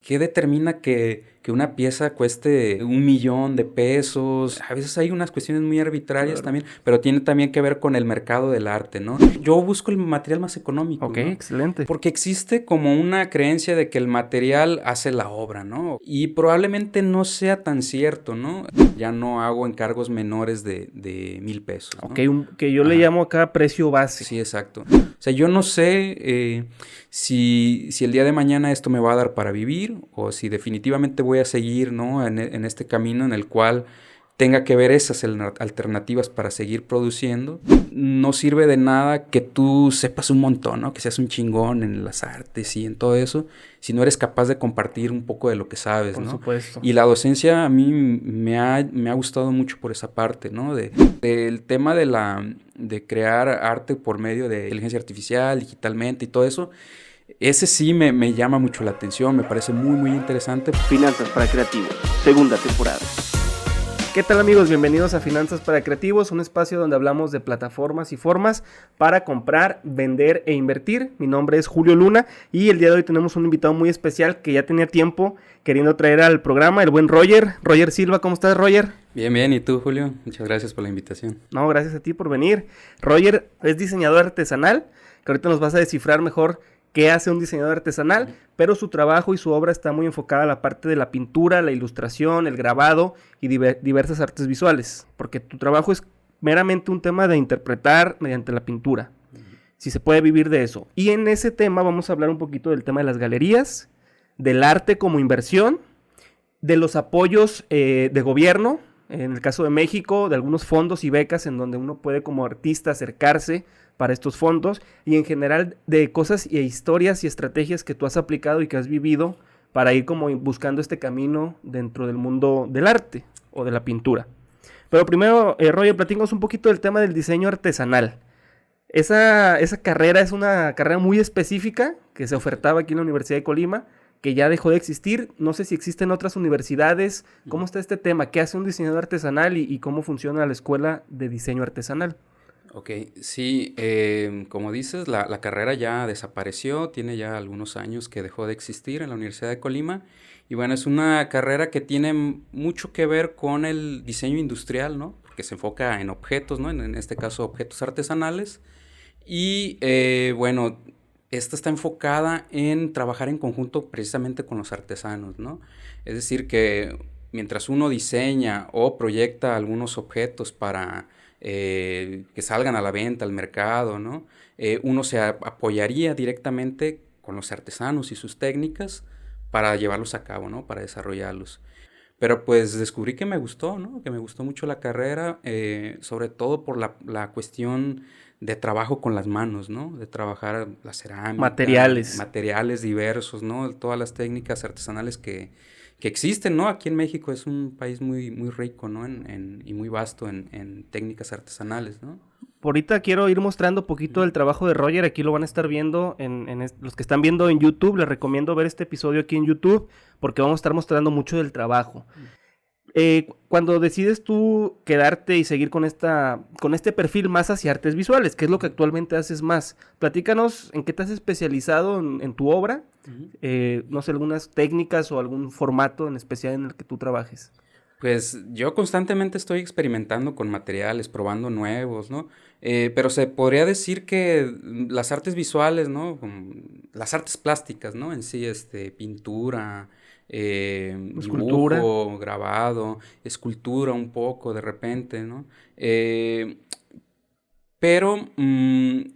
¿qué determina que una pieza cueste 1,000,000 de pesos? A veces hay unas cuestiones muy arbitrarias Claro. también, pero tiene también que ver con el mercado del arte, ¿no? Yo busco el material más económico, Ok, ¿no? excelente. Porque existe como una creencia de que el material hace la obra, ¿no? Y probablemente no sea tan cierto, ¿no? Ya no hago encargos menores de 1,000 pesos, Ok, ¿no? que yo le Ajá. llamo acá precio base. Sí, exacto. O sea, yo no sé si el día de mañana esto me va a dar para vivir o si definitivamente voy a seguir, ¿no? En este camino en el cual tenga que ver esas alternativas para seguir produciendo. No sirve de nada que tú sepas un montón, ¿no? Que seas un chingón en las artes y en todo eso, si no eres capaz de compartir un poco de lo que sabes, Por ¿no? supuesto. Y la docencia a mí me ha gustado mucho por esa parte, ¿no? Del tema de crear arte por medio de inteligencia artificial, digitalmente y todo eso. Ese sí me llama mucho la atención, me parece muy, muy interesante. Finanzas para Creativos, segunda temporada. ¿Qué tal amigos? Bienvenidos a Finanzas para Creativos, un espacio donde hablamos de plataformas y formas para comprar, vender e invertir. Mi nombre es Julio Luna y el día de hoy tenemos un invitado muy especial que ya tenía tiempo queriendo traer al programa, el buen Roger. Roger Silva, ¿cómo estás, Roger? Bien, bien. ¿Y tú, Julio? Muchas gracias por la invitación. No, gracias a ti por venir. Roger es diseñador artesanal, que ahorita nos vas a descifrar mejor qué hace un diseñador artesanal, pero su trabajo y su obra está muy enfocada a la parte de la pintura, la ilustración, el grabado y diversas artes visuales, porque tu trabajo es meramente un tema de interpretar mediante la pintura, si se puede vivir de eso. Y en ese tema vamos a hablar un poquito del tema de las galerías, del arte como inversión, de los apoyos de gobierno, en el caso de México, de algunos fondos y becas en donde uno puede como artista acercarse para estos fondos y en general de cosas y historias y estrategias que tú has aplicado y que has vivido para ir como buscando este camino dentro del mundo del arte o de la pintura. Pero primero, Roger, platícanos un poquito del tema del diseño artesanal. Esa carrera es una carrera muy específica que se ofertaba aquí en la Universidad de Colima, que ya dejó de existir. No sé si existen otras universidades. ¿Cómo está este tema? ¿Qué hace un diseñador artesanal y cómo funciona la escuela de diseño artesanal? Ok, sí, como dices, la carrera ya desapareció, tiene ya algunos años que dejó de existir en la Universidad de Colima. Y bueno, es una carrera que tiene mucho que ver con el diseño industrial, ¿no? Porque se enfoca en objetos, ¿no? En este caso, objetos artesanales. Y bueno, esta está enfocada en trabajar en conjunto precisamente con los artesanos, ¿no? Es decir, que mientras uno diseña o proyecta algunos objetos para que salgan a la venta, al mercado, ¿no? Uno se apoyaría directamente con los artesanos y sus técnicas para llevarlos a cabo, ¿no? Para desarrollarlos. Pero pues descubrí que me gustó, ¿no? Que me gustó mucho la carrera, sobre todo por la cuestión de trabajo con las manos, ¿no? De trabajar la cerámica, Materiales. materiales diversos, ¿no? Todas las técnicas artesanales que existen, ¿no? Aquí en México es un país muy, muy rico, ¿no? Y muy vasto en técnicas artesanales, ¿no? Por ahorita quiero ir mostrando un poquito del trabajo de Roger. Aquí lo van a estar viendo los que están viendo en YouTube. Les recomiendo ver este episodio aquí en YouTube porque vamos a estar mostrando mucho del trabajo. Cuando decides tú quedarte y seguir con este perfil más hacia artes visuales, ¿qué es lo que actualmente haces más? Platícanos en qué te has especializado en tu obra, no sé, algunas técnicas o algún formato en especial en el que tú trabajes. Pues yo constantemente estoy experimentando con materiales, probando nuevos, ¿no? Pero se podría decir que las artes visuales, ¿no? Las artes plásticas, ¿no? En sí, pintura, Escultura. dibujo, grabado, escultura un poco de repente, ¿no? Pero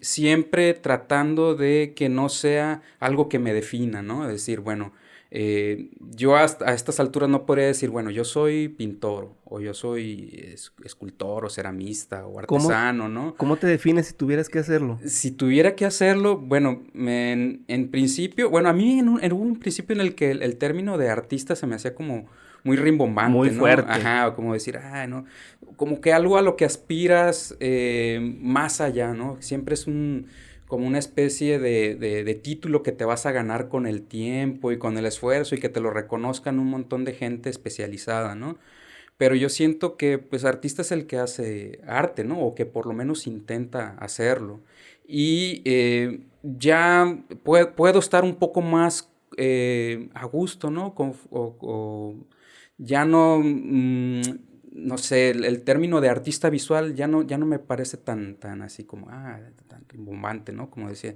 siempre tratando de que no sea algo que me defina, ¿no? Es decir, bueno, yo hasta a estas alturas no podría decir, bueno, yo soy pintor, o yo soy escultor, o ceramista, o ¿Cómo, artesano, ¿no? cómo te defines si tuvieras que hacerlo? Si tuviera que hacerlo, bueno, en principio, bueno, a mí en un principio en el que el término de artista se me hacía como muy Muy rimbombante, ¿no? fuerte. Ajá, o como decir, no, como que algo a lo que aspiras más allá, ¿no? Siempre es como una especie de título que te vas a ganar con el tiempo y con el esfuerzo y que te lo reconozcan un montón de gente especializada, ¿no? Pero yo siento que, pues, artista es el que hace arte, ¿no? O que por lo menos intenta hacerlo. Y ya puedo estar un poco más a gusto, ¿no? Ya no, no sé, el término de artista visual ya no me parece tan así como, tan rimbombante, ¿no? Como decía,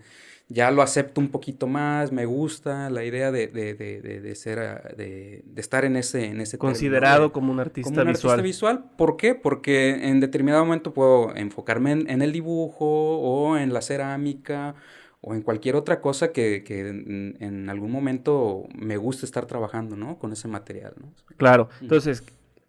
ya lo acepto un poquito más, me gusta la idea de ser, de estar en ese término, ¿no? Considerado como un Como artista un artista visual. visual. ¿Por qué? Porque en determinado momento puedo enfocarme en el dibujo o en la cerámica o en cualquier otra cosa que en algún momento me gusta estar trabajando, ¿no? Con ese material, ¿no? Claro, Ujú, entonces,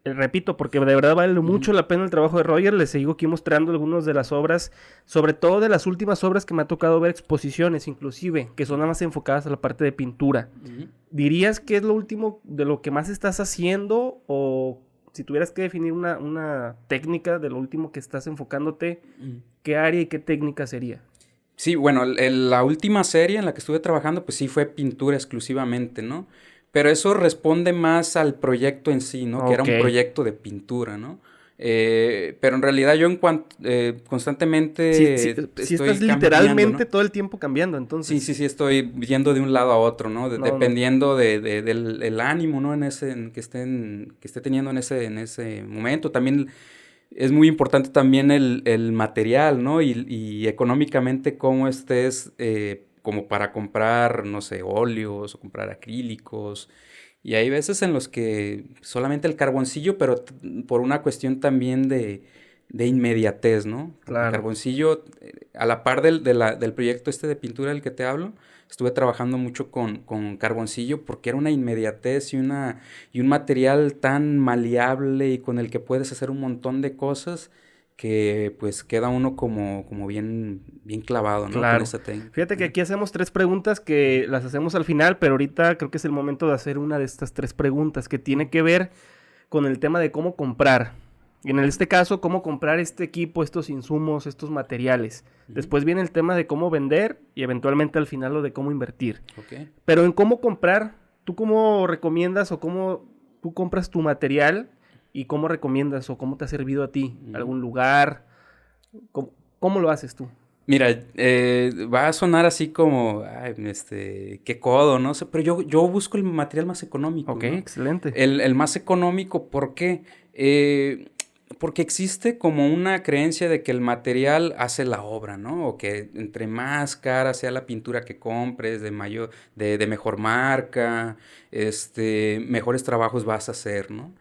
repito, porque de verdad vale ujú, mucho la pena el trabajo de Roger, les sigo aquí mostrando algunas de las obras, sobre todo de las últimas obras que me ha tocado ver, exposiciones inclusive, que son nada más enfocadas a la parte de pintura. ujú. ¿Dirías que es lo último de lo que más estás haciendo? O si tuvieras que definir una técnica de lo último que estás enfocándote, Ujú. ¿qué área y qué técnica sería? Sí, bueno, la última serie en la que estuve trabajando, pues sí fue pintura exclusivamente, ¿no? Pero eso responde más al proyecto en sí, ¿no? Que era Ok. un proyecto de pintura, ¿no? Pero en realidad yo Si, si, constantemente si estás estoy cambiando, literalmente ¿no? todo el tiempo cambiando, Sí, entonces. sí, sí, estoy yendo de un lado a otro, ¿no? No, no. Dependiendo del el ánimo, ¿no? Que esté teniendo en ese momento. También es muy importante también el material, ¿no? Y económicamente cómo estés como para comprar, no sé, óleos o comprar acrílicos. Y hay veces en los que solamente el carboncillo, pero por una cuestión también de inmediatez, ¿no? Porque el Claro. carboncillo, a la par del proyecto este de pintura del que te hablo, estuve trabajando mucho con carboncillo porque era una inmediatez y un material tan maleable y con el que puedes hacer un montón de cosas que pues queda uno como bien clavado, ¿no? Con Claro. esa técnica. Fíjate que Ajá. aquí hacemos tres preguntas que las hacemos al final, pero ahorita creo que es el momento de hacer una de estas tres preguntas que tiene que ver con el tema de cómo comprar. Y en este caso, cómo comprar este equipo, estos insumos, estos materiales. Ujú. Después viene el tema de cómo vender y eventualmente al final lo de cómo invertir. Ok. Pero en cómo comprar, ¿tú cómo recomiendas o cómo tú compras tu material y cómo recomiendas o cómo te ha servido a ti? Ujú. ¿Algún lugar? ¿Cómo lo haces tú? Mira, va a sonar así como, ay, qué codo, ¿no? Sé, pero yo busco el material más económico, Ok, ¿no? excelente. El más económico, ¿por qué? Porque existe como una creencia de que el material hace la obra, ¿no? O que entre más cara sea la pintura que compres, de mejor marca, mejores trabajos vas a hacer, ¿no?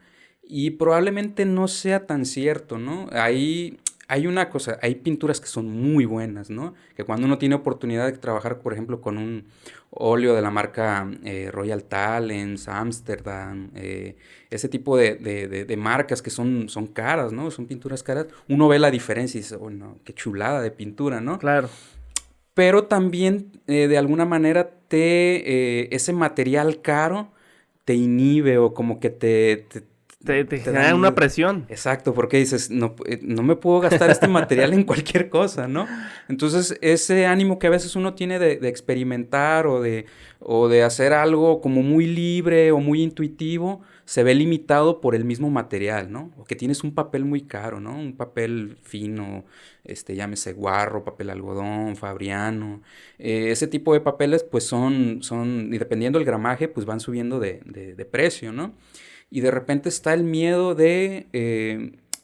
Y probablemente no sea tan cierto, ¿no? Hay una cosa, hay pinturas que son muy buenas, ¿no? Que cuando uno tiene oportunidad de trabajar, por ejemplo, con un óleo de la marca Royal Talens, Amsterdam, ese tipo de marcas que son caras, ¿no? Son pinturas caras. Uno ve la diferencia y dice, oh, no, qué chulada de pintura, ¿no? Claro. Pero también, de alguna manera, ese material caro te inhibe o como que Te te da genera una miedo. presión. Exacto, porque dices, no, no me puedo gastar este material en cualquier cosa, ¿no? Entonces, ese ánimo que a veces uno tiene de experimentar o de hacer algo como muy libre o muy intuitivo, se ve limitado por el mismo material, ¿no? O que tienes un papel muy caro, ¿no? Un papel fino, llámese guarro, papel algodón, fabriano. Ese tipo de papeles, pues y dependiendo del gramaje, pues van subiendo de precio, ¿no? Y de repente está el miedo de,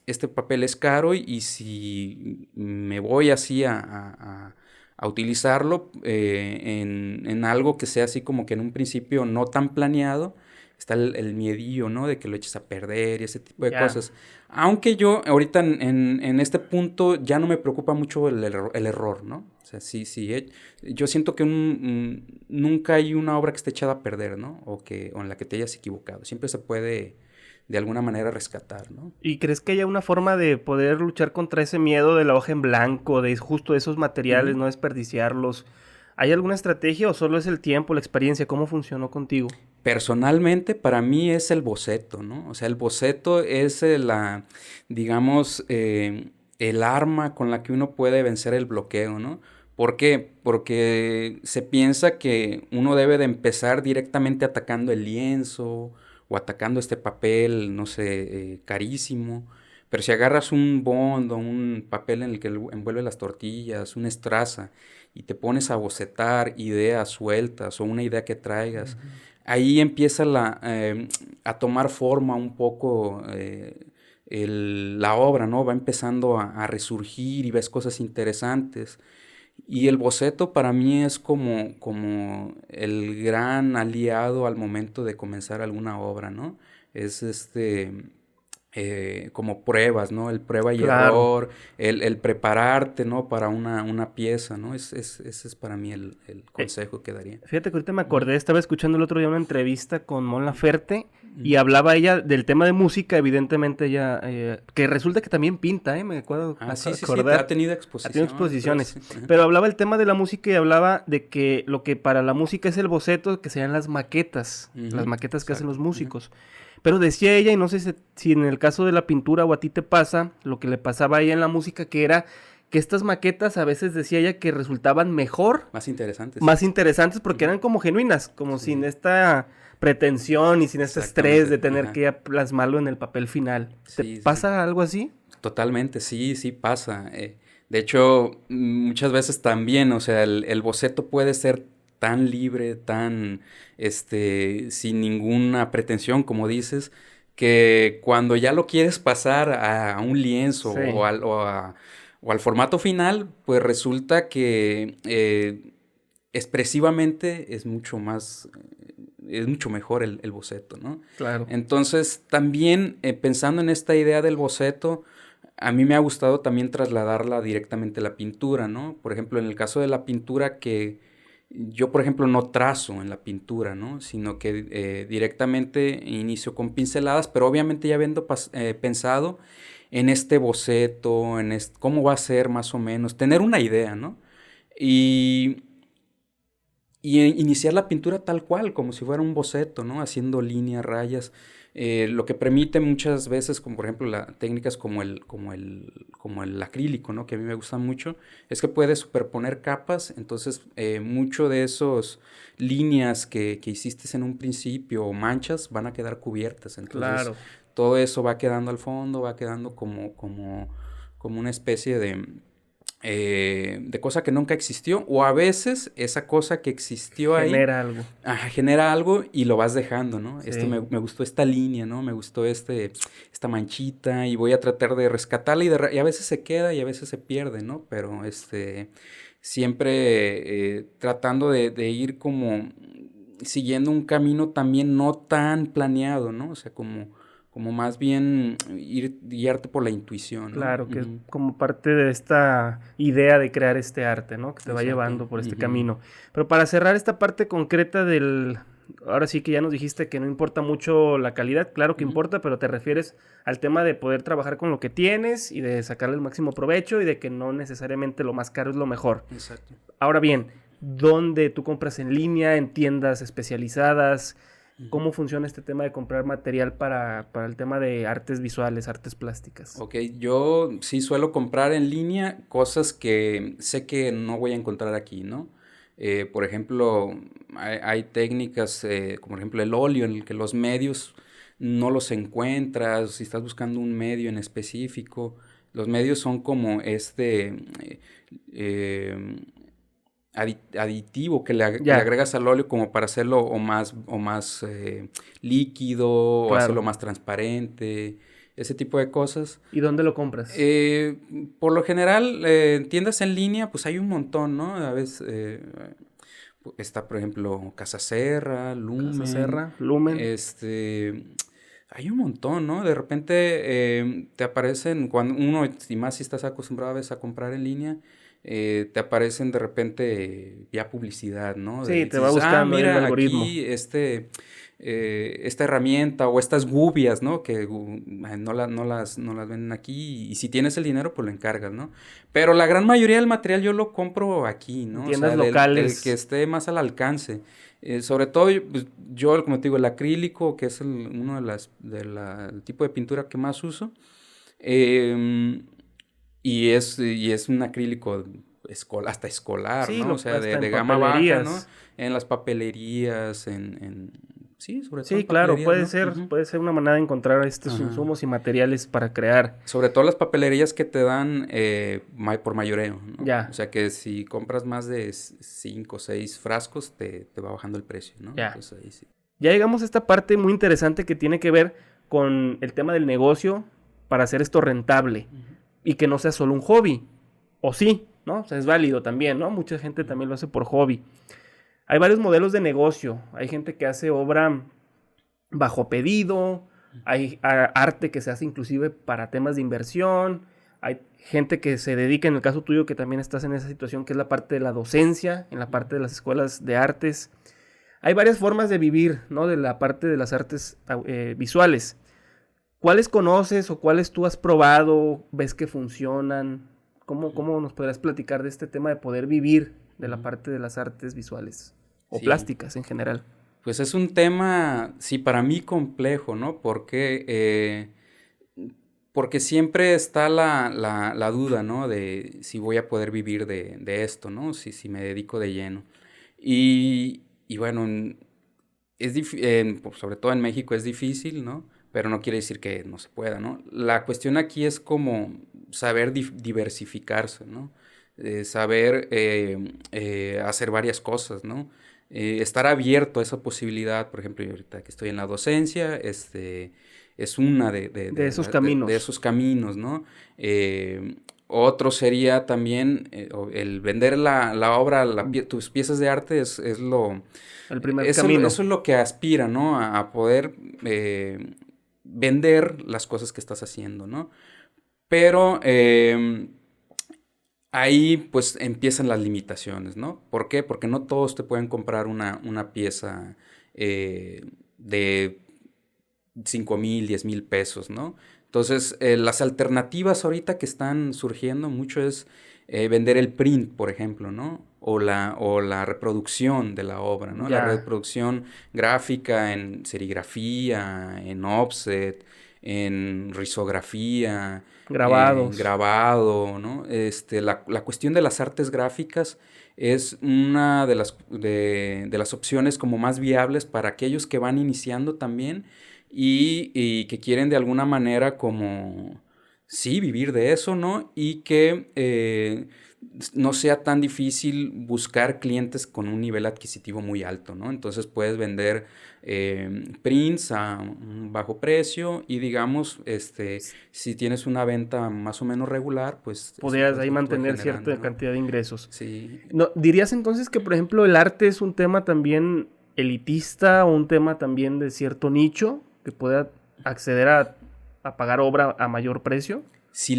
este papel es caro y si me voy así a utilizarlo en algo que sea así como que en un principio no tan planeado, está el miedillo, ¿no? De que lo eches a perder y ese tipo de Ya. cosas. Aunque yo ahorita en este punto ya no me preocupa mucho el error, ¿no? O sea, sí, yo siento que nunca hay una obra que esté echada a perder, ¿no? O en la que te hayas equivocado. Siempre se puede de alguna manera rescatar, ¿no? ¿Y crees que haya una forma de poder luchar contra ese miedo de la hoja en blanco, de justo esos materiales, Ujú. no desperdiciarlos? ¿Hay alguna estrategia o solo es el tiempo, la experiencia? ¿Cómo funcionó contigo? Personalmente, para mí es el boceto, ¿no? O sea, el boceto es digamos, el arma con la que uno puede vencer el bloqueo, ¿no? ¿Por qué? Porque se piensa que uno debe de empezar directamente atacando el lienzo o atacando este papel, no sé, carísimo. Pero si agarras un bond o un papel en el que envuelve las tortillas, una estraza, y te pones a bocetar ideas sueltas o una idea que traigas, Ujú. ahí empieza a tomar forma un poco la obra, ¿no? Va empezando a resurgir y ves cosas interesantes. Y el boceto para mí es como el gran aliado al momento de comenzar alguna obra, ¿no? Es como pruebas, ¿no? El prueba y Claro. error, el prepararte, ¿no? Para una pieza, ¿no? Ese es para mí el Eh, consejo que daría. Fíjate que ahorita me Ujú, acordé, estaba escuchando el otro día una entrevista con Mon Laferte y ujú. hablaba ella del tema de música, evidentemente ella, que resulta que también pinta, me Ah, acabo sí, de sí, sí, ha acordar, tenido ha tenido exposiciones, todo exposiciones, eso. Ajá. pero hablaba el tema de la música y hablaba de que lo que para la música es el boceto, que sean las Ujú, maquetas que hacen los exacto. Ujú, músicos. Pero decía ella, y no sé si en el caso de la pintura o a ti te pasa, lo que le pasaba a ella en la música, que era que estas maquetas a veces decía ella que resultaban mejor, más interesante, sí. más interesantes porque Ujú, eran como genuinas, como sin sí, esta pretensión y sin este estrés exactamente. de tener Ajá. que ya plasmarlo en el papel final. ¿Te Sí, sí, sí. pasa algo así? Totalmente, sí, sí pasa. De hecho, muchas veces también, o sea, el boceto puede ser tan libre, tan, sin ninguna pretensión, como dices, que cuando ya lo quieres pasar a un lienzo Sí, o al formato final, pues resulta que expresivamente es mucho mejor el boceto, ¿no? claro. Entonces, también pensando en esta idea del boceto, a mí me ha gustado también trasladarla directamente a la pintura, ¿no? Por ejemplo, en el caso de la pintura que yo, por ejemplo, no trazo en la pintura, ¿no? Sino que directamente inicio con pinceladas, pero obviamente ya habiendo pensado en este boceto, cómo va a ser más o menos, tener una idea, ¿no? Y iniciar la pintura tal cual, como si fuera un boceto, ¿no? Haciendo líneas, rayas, lo que permite muchas veces, como por ejemplo técnicas como el acrílico, ¿no? Que a mí me gustan mucho, es que puedes superponer capas, entonces mucho de esos líneas que hiciste en un principio o manchas van a quedar cubiertas, entonces Claro. todo eso va quedando al fondo, va quedando como una especie de cosa que nunca existió, o a veces esa cosa que existió ahí Genera algo. genera algo y lo vas dejando, ¿no? Esto Sí. me gustó esta línea, ¿no? Me gustó esta manchita y voy a tratar de rescatarla y a veces se queda y a veces se pierde, ¿no? Pero siempre tratando de ir como siguiendo un camino también no tan planeado, ¿no? O sea, como más bien guiarte por la intuición, ¿no? Claro, que es Ujú. como parte de esta idea de crear este arte, ¿no? Que te va Exacto. llevando por este Ujú, camino. Pero para cerrar esta parte concreta ahora sí que ya nos dijiste que no importa mucho la calidad, claro que ujú. importa, pero te refieres al tema de poder trabajar con lo que tienes y de sacarle el máximo provecho y de que no necesariamente lo más caro es lo mejor. Exacto. Ahora bien, ¿dónde tú compras en línea, en tiendas especializadas? Ujú. ¿Cómo funciona este tema de comprar material para el tema de artes visuales, artes plásticas? Ok, yo sí suelo comprar en línea cosas que sé que no voy a encontrar aquí, ¿no? Por ejemplo, hay técnicas, como por ejemplo el óleo, en el que los medios no los encuentras, si estás buscando un medio en específico, los medios son como eh, aditivo que le Ya, agregas al óleo como para hacerlo o más líquido o hacerlo claro. más transparente, ese tipo de cosas. ¿Y dónde lo compras? Eh, por lo general, en tiendas en línea, pues hay un montón, ¿no? A veces está, por ejemplo, Casa Serra, Casa Lumen, Serra, Lumen. este, hay un montón, ¿no? De repente te aparecen, cuando uno, y más si estás acostumbrado a veces a comprar en línea, te aparecen de repente ya publicidad, ¿no? Sí, te va Dices, buscando ahí el mira, algoritmo. aquí esta herramienta o estas gubias, ¿no? Que no las venden aquí y si tienes el dinero, pues lo encargas, ¿no? Pero la gran mayoría del material yo lo compro aquí, En ¿no? O tiendas sea, del que locales. esté más al alcance. Sobre todo, pues, yo, como te digo, el acrílico, que es uno el tipo de pintura que más uso, em, y es un acrílico hasta escolar, Sí, ¿no? O sea, hasta de, en de gama baja, ¿no? papelerías. En las papelerías, sí, sobre todo Sí, en claro, papelerías, ¿no? Ujú. puede ser una manera de encontrar estos Ajá. insumos y materiales para crear. Sobre todo las papelerías que te dan por mayoreo, ¿no? O Ya, sea que si compras más de 5 o 6 frascos, te va bajando el precio, ¿no? ya. Entonces ahí sí. Ya llegamos a esta parte muy interesante que tiene que ver con el tema del negocio para hacer esto rentable Ujú, y que no sea solo un hobby. O sí, ¿no? O sea, es válido también, ¿no? Mucha gente ujú, también lo hace por hobby. Hay varios modelos de negocio. Hay gente que hace obra bajo pedido, hay arte que se hace inclusive para temas de inversión, hay gente que se dedica, en el caso tuyo que también estás en esa situación, que es la parte de la docencia, en la ujú. parte de las escuelas de artes. Hay varias formas de vivir, ¿no? De la parte de las artes visuales. ¿Cuáles conoces o cuáles tú has probado, ves que funcionan? ¿Cómo nos podrías platicar de este tema de poder vivir de la Ujú. parte de las artes visuales o Sí, plásticas en general? pues es un tema, sí, para mí complejo, ¿no? Porque siempre está la duda, ¿no? De si voy a poder vivir de esto, ¿no? Si me dedico de lleno. Y bueno, pues, sobre todo en México es difícil, ¿no? Pero no quiere decir que no se pueda, ¿no? La cuestión aquí es como saber diversificarse, ¿no? Saber hacer varias cosas, ¿no? Estar abierto a esa posibilidad, por ejemplo, yo ahorita que estoy en la docencia, es una De esos caminos. de esos caminos, ¿no? Eh, Otro sería también el vender la obra, tus piezas de arte es lo, El primer camino. eso es lo que aspira, ¿no? A poder vender las cosas que estás haciendo, ¿no? Pero ahí pues empiezan las limitaciones, ¿no? ¿Por qué? Porque no todos te pueden comprar una pieza de 5,000, 10,000 pesos, ¿no? Entonces, las alternativas ahorita que están surgiendo mucho es vender el print, por ejemplo, ¿no? O la reproducción de la obra, ¿no? La Ya, reproducción gráfica en serigrafía, en offset, en risografía, en grabados. grabado, ¿no? La cuestión de las artes gráficas es una de las opciones como más viables para aquellos que van iniciando también y que quieren de alguna manera como, sí, vivir de eso, ¿no? Y que no sea tan difícil buscar clientes con un nivel adquisitivo muy alto, ¿no? Entonces puedes vender prints a un bajo precio y digamos, si tienes una venta más o menos regular, pues eso Podrías ahí te va mantener generando, cierta ¿no? cantidad de ingresos. Sí. No, ¿dirías entonces que, por ejemplo, el arte es un tema también elitista o un tema también de cierto nicho que pueda acceder a pagar obra a mayor precio? Si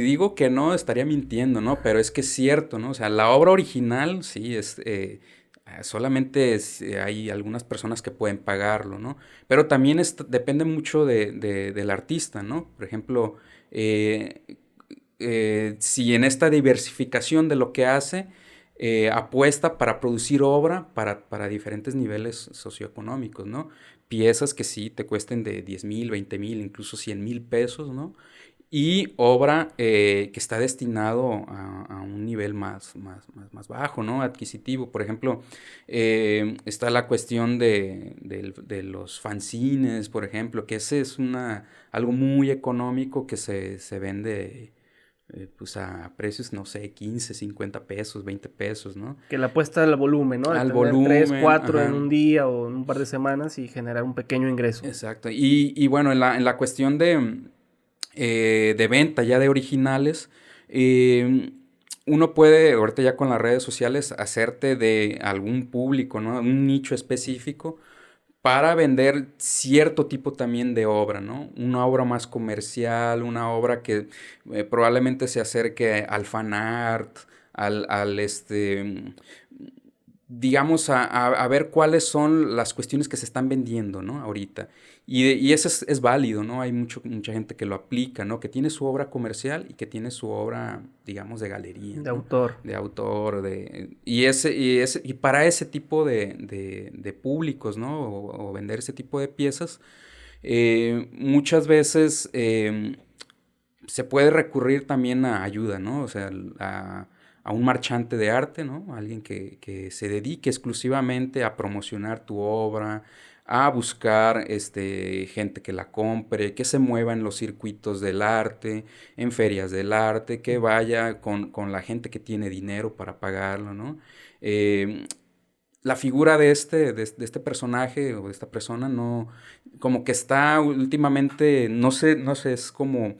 digo que no, estaría mintiendo, ¿no? Pero es que es cierto, ¿no? O sea, la obra original, sí, solamente hay algunas personas que pueden pagarlo, ¿no? Pero también depende mucho del artista, ¿no? Por ejemplo, eh, si en esta diversificación de lo que hace, apuesta para producir obra para diferentes niveles socioeconómicos, ¿no? Piezas que sí te cuesten de 10,000, 20,000, incluso 100,000 pesos, ¿no? Y obra que está destinado a un nivel más bajo, ¿no? Adquisitivo. Por ejemplo, está la cuestión de los fanzines, por ejemplo, que ese es algo muy económico que se vende pues a precios, no sé, 15, 50 pesos, 20 pesos, ¿no? Que la apuesta al volumen, ¿no? De Al tener tres, volumen, cuatro en ajá. un día o en un par de semanas y generar un pequeño ingreso. Exacto. Y bueno, en la cuestión de venta ya de originales, eh, uno puede, ahorita ya con las redes sociales, hacerte de algún público, ¿no? Un nicho específico para vender cierto tipo también de obra, ¿no? Una obra más comercial, una obra que probablemente se acerque al fan art, al digamos, a ver cuáles son las cuestiones que se están vendiendo, ¿no? Ahorita. Y eso es válido, ¿no? Hay mucha gente que lo aplica, ¿no? Que tiene su obra comercial y que tiene su obra, digamos, de galería, De ¿no? autor. De autor, y para ese tipo de públicos, ¿no? O vender ese tipo de piezas, muchas veces se puede recurrir también a ayuda, ¿no? O sea, a un marchante de arte, ¿no? Alguien que se dedique exclusivamente a promocionar tu obra, a buscar gente que la compre, que se mueva en los circuitos del arte, en ferias del arte, que vaya con la gente que tiene dinero para pagarlo, ¿no? Eh, la figura de este personaje o de esta persona no, como que está últimamente, no sé, es como,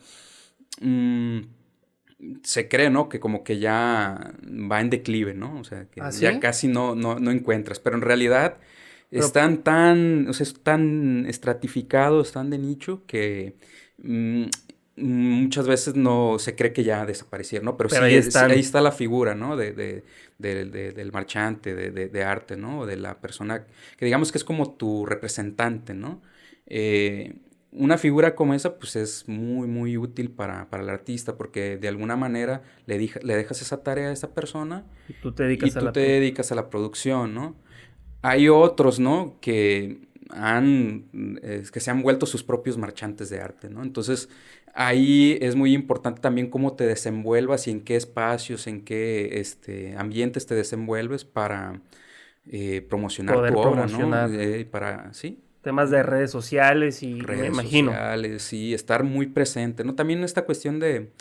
mm, se cree, ¿no? Que como que ya va en declive, ¿no? O sea, que ¿Ah, ya sí? casi no encuentras, pero en realidad Pero, están tan, o sea, es tan estratificados, tan de nicho que mm, muchas veces no se cree que ya desaparecieron, ¿no? Pero pero sí, ahí sí, ahí están. está la figura, ¿no? Del marchante, de arte, ¿no? O de la persona que digamos que es como tu representante, ¿no? Eh, una figura como esa, pues es muy, muy útil para el artista, porque de alguna manera le dejas esa tarea a esa persona Y tú te y dedicas a tú la te dedicas a la producción, ¿no? Hay otros, ¿no? Que se han vuelto sus propios marchantes de arte, ¿no? Entonces, ahí es muy importante también cómo te desenvuelvas y en qué espacios, en qué ambientes te desenvuelves para promocionar tu poder obra, ¿no? promocionar Sí, temas de redes sociales y me redes imagino. sociales, sí, estar muy presente, ¿no? También esta cuestión de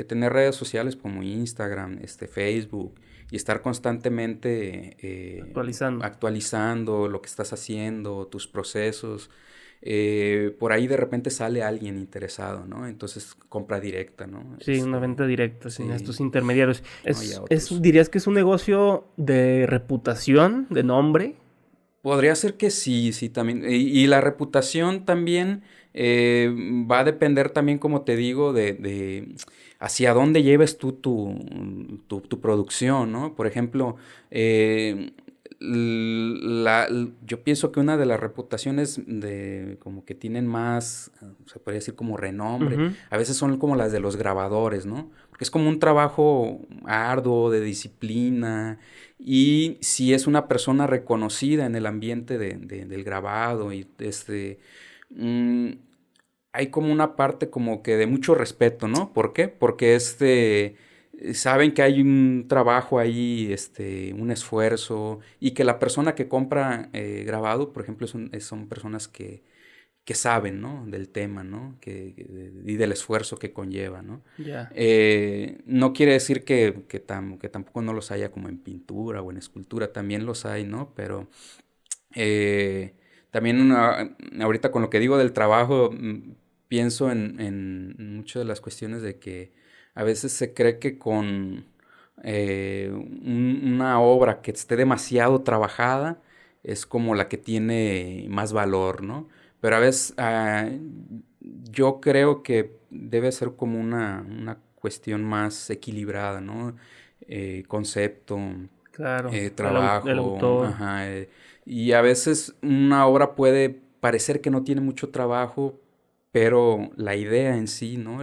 tener redes sociales como Instagram, Facebook, y estar constantemente Actualizando. actualizando lo que estás haciendo, tus procesos. Por ahí de repente sale alguien interesado, ¿no? Entonces compra directa, ¿no? Sí, una venta directa, sin Sí, estos intermediarios. no, y a Es, otros. ¿dirías que es un negocio de reputación, de nombre? Podría ser que sí, sí, también. Y la reputación también va a depender también, como te digo, de hacia dónde lleves tú tu producción, ¿no? Por ejemplo, yo pienso que una de las reputaciones de como que tienen más, se podría decir como renombre, Ujú. a veces son como las de los grabadores, ¿no? Porque es como un trabajo arduo, de disciplina, y si es una persona reconocida en el ambiente del grabado y mm, hay como una parte como que de mucho respeto, ¿no? ¿Por qué? Porque saben que hay un trabajo ahí, un esfuerzo y que la persona que compra grabado, por ejemplo, son personas que saben, ¿no? Del tema, ¿no? Y del esfuerzo que conlleva, ¿no? Ya. No quiere decir que tampoco no los haya como en pintura o en escultura, también los hay, ¿no? Pero eh, también ahorita con lo que digo del trabajo, pienso en muchas de las cuestiones de que a veces se cree que con una obra que esté demasiado trabajada es como la que tiene más valor, ¿no? Pero a veces yo creo que debe ser como una cuestión más equilibrada, ¿no? Concepto, Claro, el trabajo, autor. ajá. Y a veces una obra puede parecer que no tiene mucho trabajo, pero la idea en sí, ¿no?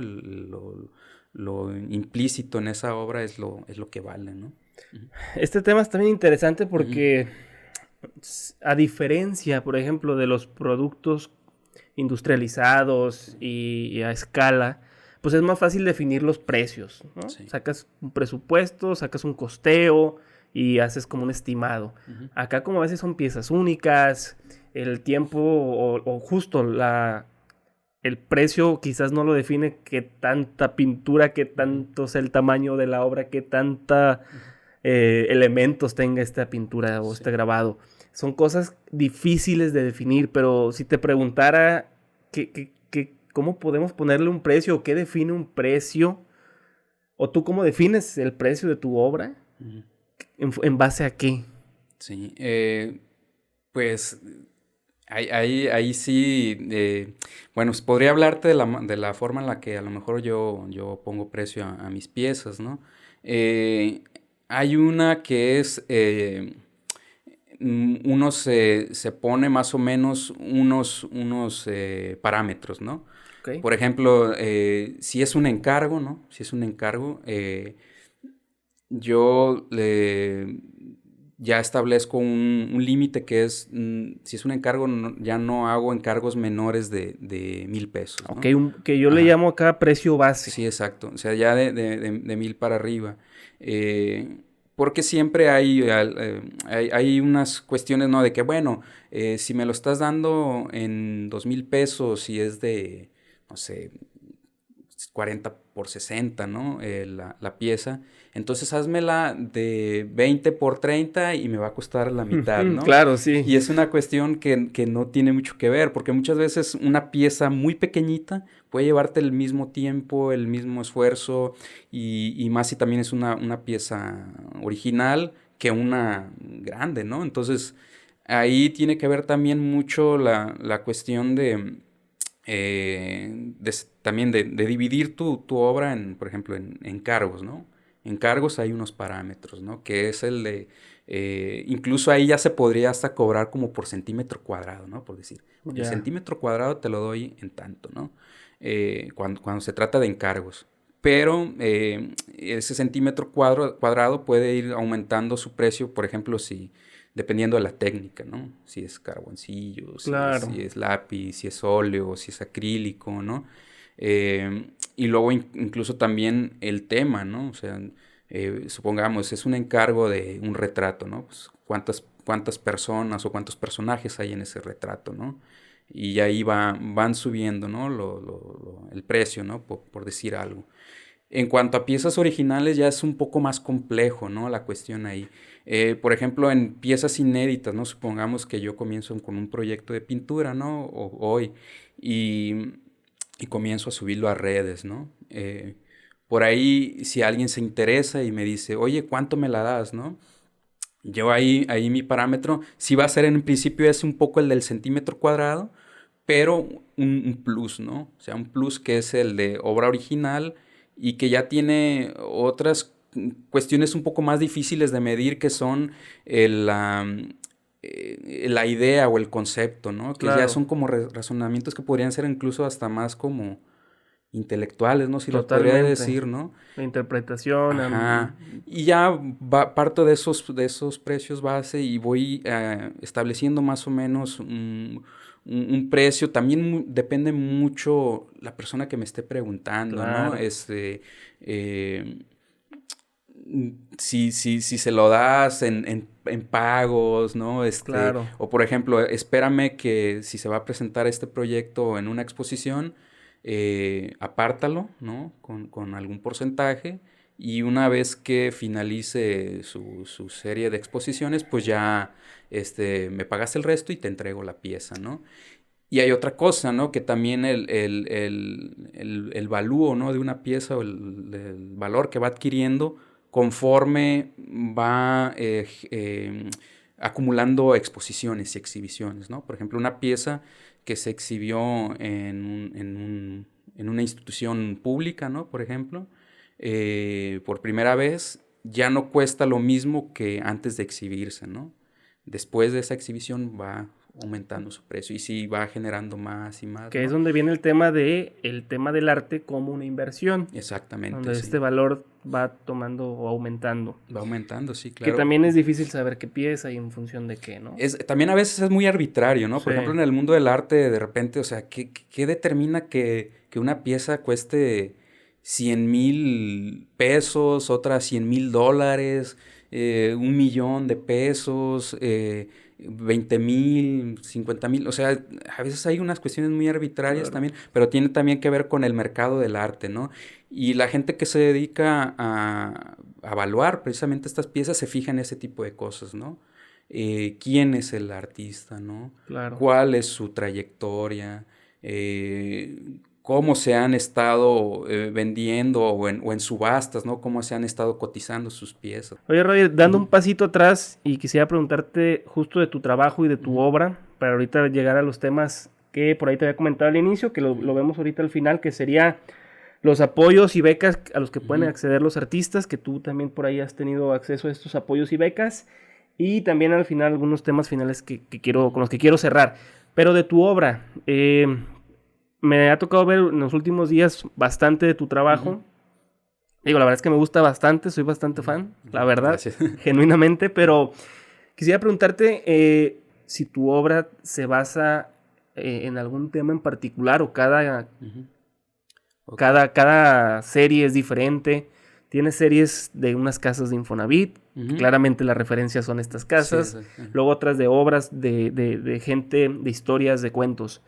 Lo implícito en esa obra es lo que vale, ¿no? Ujú. Este tema es también interesante Ujú. porque, a diferencia, por ejemplo, de los productos industrializados y a escala, pues es más fácil definir los precios, ¿no? Sí. Sacas un presupuesto, sacas un costeo y haces como un estimado. Ujú. Acá como a veces son piezas únicas, el tiempo o justo el precio quizás no lo define qué tanta pintura, qué Ujú. tanto sea el tamaño de la obra, qué tanta Ujú. elementos tenga esta pintura o Sí. este grabado. Son cosas difíciles de definir, pero si te preguntara cómo podemos ponerle un precio o qué define un precio, o tú cómo defines el precio de tu obra, Ujú. en base a qué. Sí. Pues ahí sí, bueno, pues podría hablarte de la forma en la que a lo mejor yo pongo precio a mis piezas, ¿no? Eh, Hay una que es, uno se pone más o menos unos parámetros, ¿no? ¿Ok? Por ejemplo, si es un encargo, ¿no? Si es un encargo, yo ya establezco un límite que es, si es un encargo, ya no hago encargos menores de 1,000 pesos, Ok, ¿no? que yo le Ajá. llamo acá precio base. Sí, exacto. O sea, ya de 1,000 para arriba. Eh, Porque siempre hay unas cuestiones, ¿no? De que, bueno, si me lo estás dando en 2,000 pesos y es de, no sé, 40 por 60, ¿no? La pieza. Entonces házmela de 20 por 30 y me va a costar la mitad, ¿no? Claro, sí. Y es una cuestión que no tiene mucho que ver, porque muchas veces una pieza muy pequeñita puede llevarte el mismo tiempo, el mismo esfuerzo, y más si también es una pieza original que una grande, ¿no? Entonces ahí tiene que ver también mucho la cuestión también de dividir tu obra en, por ejemplo, en cargos, ¿no? En cargos hay unos parámetros, ¿no? Que es el de, incluso ahí ya se podría hasta cobrar como por centímetro cuadrado, ¿no? Por decir, el Ya. centímetro cuadrado te lo doy en tanto, ¿no? Cuando se trata de encargos. Pero ese centímetro cuadrado puede ir aumentando su precio, por ejemplo, dependiendo de la técnica, ¿no? Si es carboncillo, Claro. si es lápiz, si es óleo, si es acrílico, ¿no? Y luego incluso también el tema, ¿no? O sea, supongamos, es un encargo de un retrato, ¿no? Pues, cuántas personas o cuántos personajes hay en ese retrato, ¿no? Y ahí van subiendo, ¿no? El precio, ¿no? Por decir algo. En cuanto a piezas originales ya es un poco más complejo, ¿no? La cuestión ahí. Por ejemplo, en piezas inéditas, ¿no? Supongamos que yo comienzo con un proyecto de pintura, ¿no? Hoy, y, y comienzo a subirlo a redes, ¿no? Por ahí, si alguien se interesa y me dice, oye, ¿cuánto me la das, no? Yo ahí mi parámetro, sí va a ser en principio es un poco el del centímetro cuadrado, pero un plus, ¿no? O sea, un plus que es el de obra original y que ya tiene otras cuestiones un poco más difíciles de medir que son la idea o el concepto, ¿no? Que ya Claro. son como razonamientos que podrían ser incluso hasta más como intelectuales, ¿no? Si los podría Totalmente. decir, ¿no? La interpretación. Ajá. Y ya parto de esos precios base y voy estableciendo más o menos un precio. También depende mucho la persona que me esté preguntando, ¿no? Claro. Eh, si se lo das en pagos, ¿no? Claro. O por ejemplo, espérame que si se va a presentar este proyecto en una exposición, apártalo, ¿no? Con algún porcentaje. Y una vez que finalice su serie de exposiciones, pues ya me pagas el resto y te entrego la pieza, ¿no? Y hay otra cosa, ¿no? Que también el valúo, ¿no? De una pieza o el valor que va adquiriendo conforme va acumulando exposiciones y exhibiciones, ¿no? Por ejemplo, una pieza que se exhibió en una institución pública, ¿no? Por ejemplo, por primera vez, ya no cuesta lo mismo que antes de exhibirse, ¿no? Después de esa exhibición va aumentando su precio y sí va generando más y más, Que es ¿no? donde viene el tema del arte como una inversión, Exactamente, donde este sí. valor va tomando o aumentando. Va aumentando, sí, Que claro. también es difícil saber qué pieza y en función de qué, ¿no? También a veces es muy arbitrario, ¿no? Sí, Por ejemplo, en el mundo del arte, de repente, o sea, ¿qué determina que una pieza cueste 100,000 pesos, otra 100,000 dólares, 1 millón de pesos, 20,000, 50,000? O sea, a veces hay unas cuestiones muy arbitrarias claro. también, pero tiene también que ver con el mercado del arte, ¿no? Y la gente que se dedica a evaluar precisamente estas piezas se fija en ese tipo de cosas, ¿no? Quién es el artista, ¿no? Claro. Cuál es su trayectoria, cómo se han estado vendiendo o en subastas, ¿no? Cómo se han estado cotizando sus piezas. Oye, Roger, dando un Ujú, pasito atrás y quisiera preguntarte justo de tu trabajo y de tu ujú, obra, para ahorita llegar a los temas que por ahí te había comentado al inicio, que lo vemos ahorita al final, que sería los apoyos y becas a los que pueden ujú. acceder los artistas, que tú también por ahí has tenido acceso a estos apoyos y becas, y también al final algunos temas finales con los que quiero cerrar. Pero de tu obra, me ha tocado ver en los últimos días bastante de tu Ujú, trabajo. Digo, la verdad es que me gusta bastante, soy bastante fan, la verdad, gracias. genuinamente, pero quisiera preguntarte si tu obra se basa en algún tema en particular o Ujú, ok. cada serie es diferente. Tienes series de unas casas de Infonavit, claramente las referencias son estas casas. Sí. Luego otras de obras de gente, de historias, de cuentos.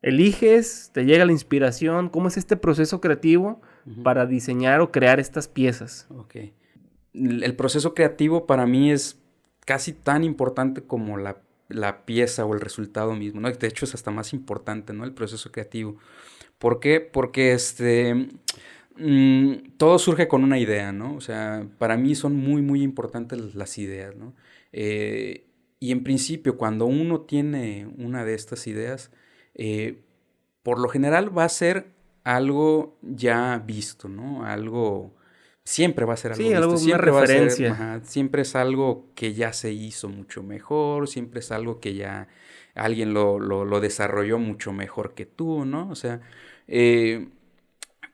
Eliges, te llega la inspiración. ¿Cómo es este proceso creativo para diseñar o crear estas piezas? Ok. El proceso creativo para mí es casi tan importante como la pieza o el resultado mismo, ¿no? De hecho es hasta más importante, ¿no? El proceso creativo. ¿Por qué? Porque todo surge con una idea, ¿no? O sea, para mí son muy, muy importantes las ideas, ¿no? Y en principio, cuando uno tiene una de estas ideas, por lo general va a ser algo ya visto, ¿no? Siempre va a ser algo visto. Algo, siempre una referencia. Va a ser, siempre es algo que ya se hizo mucho mejor, siempre es algo que ya alguien lo desarrolló mucho mejor que tú, ¿no? O sea,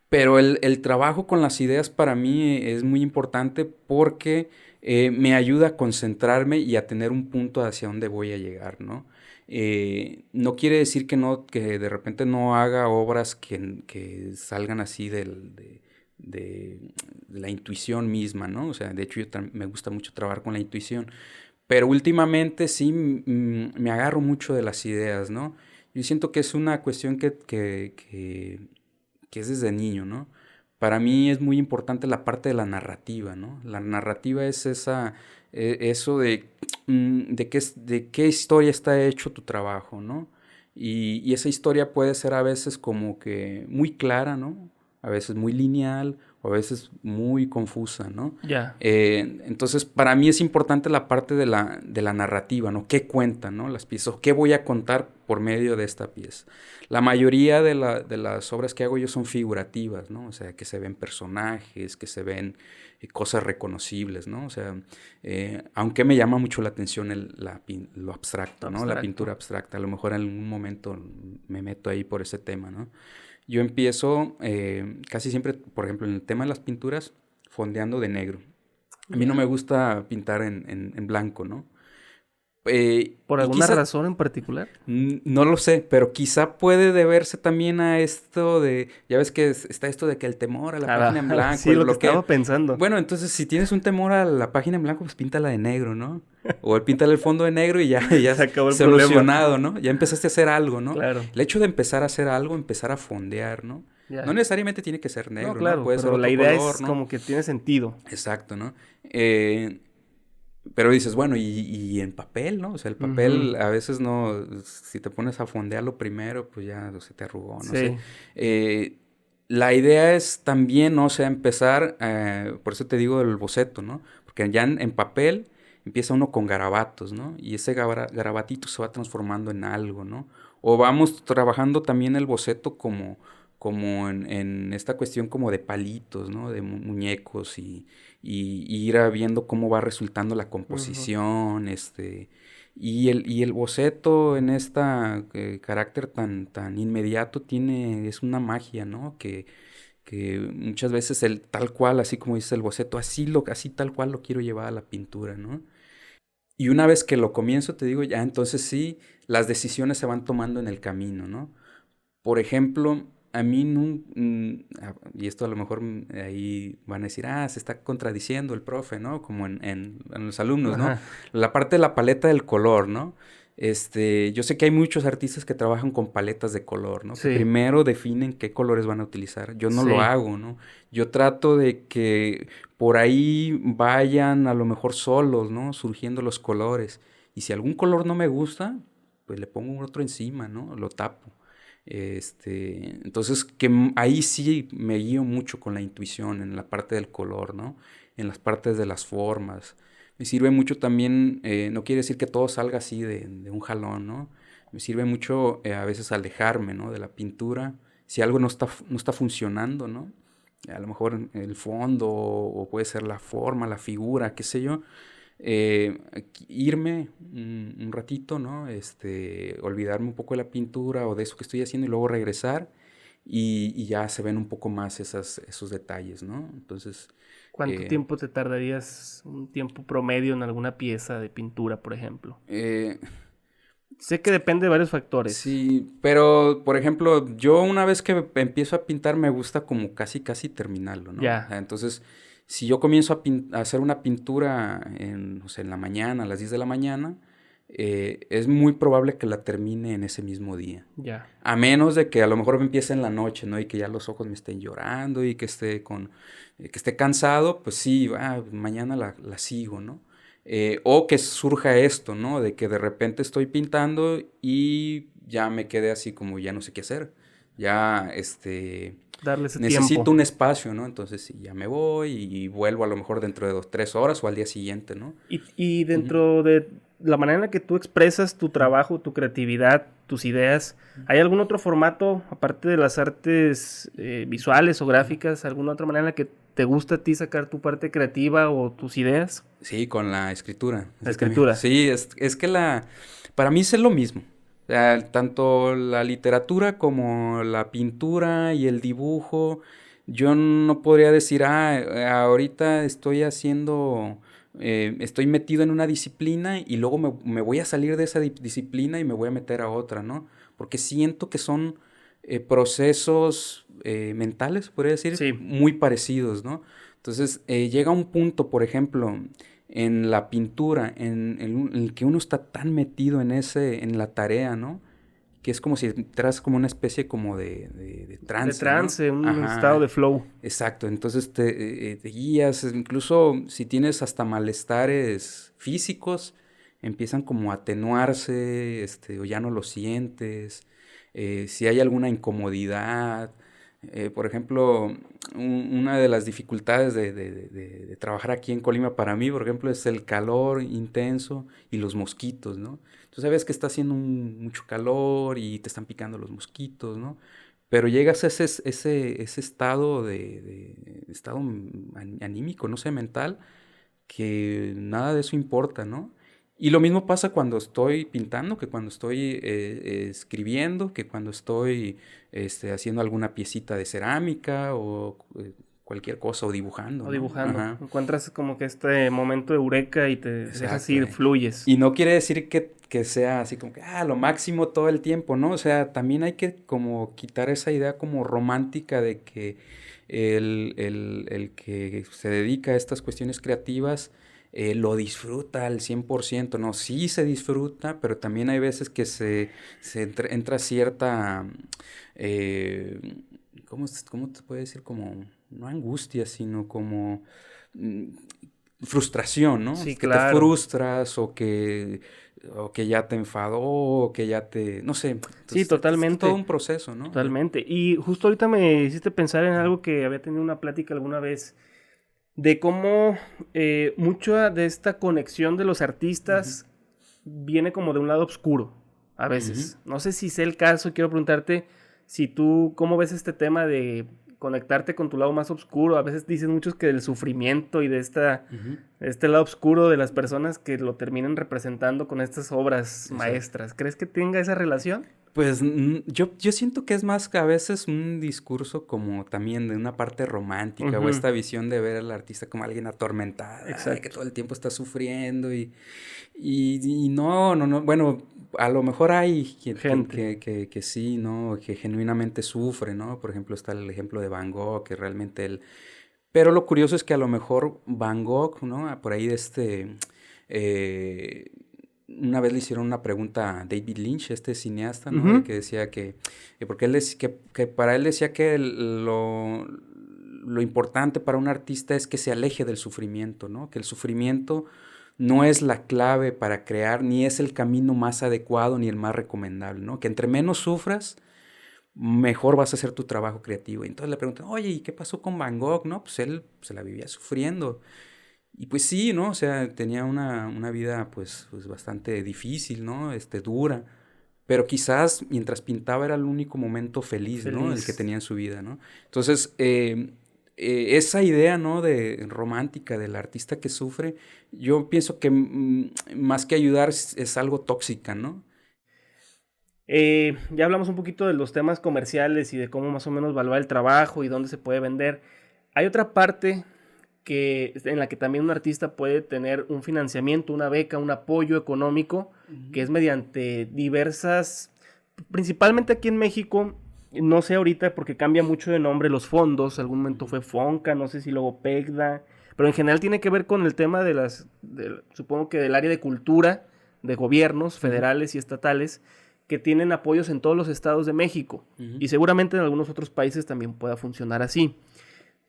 pero el trabajo con las ideas para mí es muy importante porque me ayuda a concentrarme y a tener un punto hacia dónde voy a llegar, ¿no? No quiere decir que de repente no haga obras que salgan así de la intuición misma, ¿no? O sea, de hecho me gusta mucho trabajar con la intuición, pero últimamente sí me agarro mucho de las ideas, ¿no? Yo siento que es una cuestión que es desde niño, ¿no? Para mí es muy importante la parte de la narrativa, ¿no? La narrativa es eso de qué historia está hecho tu trabajo, ¿no? Y esa historia puede ser a veces como que muy clara, ¿no? A veces muy lineal o a veces muy confusa, ¿no? Ya. Entonces, para mí es importante la parte de la narrativa, ¿no? ¿Qué cuentan, ¿no? Las piezas, o qué voy a contar por medio de esta pieza. La mayoría de las obras que hago yo son figurativas, ¿no? O sea, que se ven personajes, que se ven cosas reconocibles, ¿no? O sea, aunque me llama mucho la atención lo abstracto, ¿no? La pintura abstracta. A lo mejor en algún momento me meto ahí por ese tema, ¿no? Yo empiezo casi siempre, por ejemplo, en el tema de las pinturas, fondeando de negro. A mí no me gusta pintar en blanco, ¿no? ¿Por alguna razón en particular? No lo sé, pero quizá puede deberse también a esto ya ves que está esto de que el temor a la página en blanco. Sí, lo que estaba pensando. Bueno, entonces si tienes un temor a la página en blanco, pues píntala de negro, ¿no? O píntale el fondo de negro y ya se acabó el solucionado, ¿no? Ya empezaste a hacer algo, ¿no? Claro. El hecho de empezar a hacer algo, empezar a fondear, ¿no? Ya. No necesariamente tiene que ser negro, no, claro, ¿no? Puede ser pero otro la idea color, es ¿no? como que tiene sentido. Exacto, ¿no? Pero dices, bueno, y en papel, ¿no? O sea, el papel a veces no, si te pones a fondearlo primero, pues ya se te arrugó, no sé. La idea es también, ¿no? O sea, empezar, por eso te digo el boceto, ¿no? Porque ya en papel empieza uno con garabatos, ¿no? Y ese garabatito se va transformando en algo, ¿no? O vamos trabajando también el boceto como en esta cuestión como de palitos, ¿no? De muñecos y ir viendo cómo va resultando la composición, y el boceto en carácter tan inmediato es una magia, ¿no? Que muchas veces tal cual, así como dice el boceto, así tal cual lo quiero llevar a la pintura, ¿no? Y una vez que lo comienzo, te digo, ya entonces sí, las decisiones se van tomando en el camino, ¿no? Por ejemplo, a mí y esto a lo mejor ahí van a decir, se está contradiciendo el profe, ¿no? Como en los alumnos, ¿no? La parte de la paleta del color, ¿no? Yo sé que hay muchos artistas que trabajan con paletas de color, ¿no? Sí. Que primero definen qué colores van a utilizar. Yo no lo hago, ¿no? Yo trato de que por ahí vayan a lo mejor solos, ¿no? Surgiendo los colores. Y si algún color no me gusta, pues le pongo otro encima, ¿no? Lo tapo. Entonces ahí sí me guío mucho con la intuición en la parte del color, ¿no? En las partes de las formas. Me sirve mucho también, no quiere decir que todo salga así de un jalón, ¿no? Me sirve mucho a veces alejarme, ¿no? De la pintura. Si algo no está funcionando, ¿no? A lo mejor el fondo o puede ser la forma, la figura, qué sé yo. Irme un ratito, ¿no? Olvidarme un poco de la pintura o de eso que estoy haciendo y luego regresar y ya se ven un poco más esos detalles, ¿no? Entonces... ¿Cuánto tiempo te tardarías, un tiempo promedio en alguna pieza de pintura, por ejemplo? Sé que depende de varios factores. Sí, pero, por ejemplo, yo una vez que empiezo a pintar me gusta como casi terminarlo, ¿no? Ya. Entonces, Si yo comienzo a hacer una pintura en, o sea, en la mañana, a las 10 de la mañana, es muy probable que la termine en ese mismo día. Ya. A menos de que a lo mejor me empiece en la noche, ¿no? Y que ya los ojos me estén llorando y que que esté cansado, pues sí, mañana la sigo, ¿no? O que surja esto, ¿no? De que de repente estoy pintando y ya me quedé así como ya no sé qué hacer. Ya, Darle ese necesito tiempo. un espacio, ¿no? Entonces sí, ya me voy y vuelvo a lo mejor dentro de 2, 3 horas o al día siguiente, ¿no? Y Ujú. dentro de la manera en la que tú expresas tu trabajo, tu creatividad, tus ideas, ¿hay algún otro formato, aparte de las artes visuales o gráficas, alguna otra manera en la que te gusta a ti sacar tu parte creativa o tus ideas? Sí, con la escritura. La Ese también. escritura. Sí, es que para mí es lo mismo. O sea, tanto la literatura como la pintura y el dibujo, yo no podría decir, ahorita estoy metido en una disciplina y luego me voy a salir de esa disciplina y me voy a meter a otra, ¿no? Porque siento que son procesos mentales, podría decir, Sí, muy parecidos, ¿no? Entonces, llega un punto, por ejemplo, en la pintura, en el que uno está tan metido en la tarea, ¿no? Que es como si entras como una especie como de de trance, ¿no? trance, un estado Ajá, de flow. exacto. Entonces te guías, incluso si tienes hasta malestares físicos, empiezan como a atenuarse, o ya no lo sientes. Si hay alguna incomodidad, por ejemplo, una de las dificultades de trabajar aquí en Colima para mí, por ejemplo, es el calor intenso y los mosquitos, ¿no? Tú sabes que está haciendo mucho calor y te están picando los mosquitos, ¿no? Pero llegas a ese estado estado anímico, no sé, mental, que nada de eso importa, ¿no? Y lo mismo pasa cuando estoy pintando, que cuando estoy escribiendo, que cuando estoy haciendo alguna piecita de cerámica o cualquier cosa o dibujando, O ¿no? dibujando. Ajá, Encuentras como que este momento de eureka y te dejas exacto. ir, fluyes. Y no quiere decir que sea así como que, lo máximo todo el tiempo, ¿no? O sea, también hay que como quitar esa idea como romántica de que el que se dedica a estas cuestiones creativas lo disfruta al 100%, ¿no? Sí se disfruta, pero también hay veces que entra cierta, eh, cómo te puede decir? Como, no angustia, sino como mm, frustración, ¿no? Sí, Que te claro. frustras o que ya te enfadó o que ya te, no sé, Sí, entonces es todo totalmente. un proceso, ¿no? Totalmente. Y justo ahorita me hiciste pensar en algo que había tenido una plática alguna vez, de cómo mucha de esta conexión de los Ujú, artistas viene como de un lado oscuro, a ujú, veces. No sé si sea el caso, quiero preguntarte si tú, ¿cómo ves este tema de conectarte con tu lado más oscuro? A veces dicen muchos que del sufrimiento y de ujú, este lado oscuro de las personas que lo terminan representando con estas obras exacto. maestras. ¿Crees que tenga esa relación? Pues yo siento que es más que a veces un discurso como también de una parte romántica o Ujú, esta visión de ver al artista como alguien atormentada, que exacto. todo el tiempo está sufriendo y no, no, no, bueno, a lo mejor hay quien Gente. que sí, ¿no? Que genuinamente sufre, ¿no? Por ejemplo, está el ejemplo de Van Gogh, que realmente él... Pero lo curioso es que a lo mejor Van Gogh, ¿no? Por ahí eh, una vez le hicieron una pregunta a David Lynch, este cineasta, ¿no? De Ujú. que decía porque que para él decía que lo importante para un artista es que se aleje del sufrimiento, ¿no? Que el sufrimiento no es la clave para crear, ni es el camino más adecuado ni el más recomendable, ¿no? Que entre menos sufras, mejor vas a hacer tu trabajo creativo. Y entonces le preguntan, oye, ¿y qué pasó con Van Gogh? No, pues él se la vivía sufriendo. Y pues sí, ¿no? O sea, tenía una vida pues bastante difícil, ¿no? Dura. Pero quizás mientras pintaba era el único momento feliz, ¿no? El que Feliz. tenía en su vida, ¿no? Entonces, esa idea, ¿no? De romántica del artista que sufre, yo pienso que más que ayudar es algo tóxica, ¿no? Ya hablamos un poquito de los temas comerciales y de cómo más o menos valorar el trabajo y dónde se puede vender. Hay otra parte en la que también un artista puede tener un financiamiento, una beca, un apoyo económico, que Ujú, es mediante diversas, principalmente aquí en México, no sé ahorita porque cambia mucho de nombre los fondos, algún momento ujú, fue Fonca, no sé si luego PECDA, pero en general tiene que ver con el tema supongo que del área de cultura, de gobiernos federales y estatales, que tienen apoyos en todos los estados de México, y seguramente en algunos otros países también pueda funcionar así.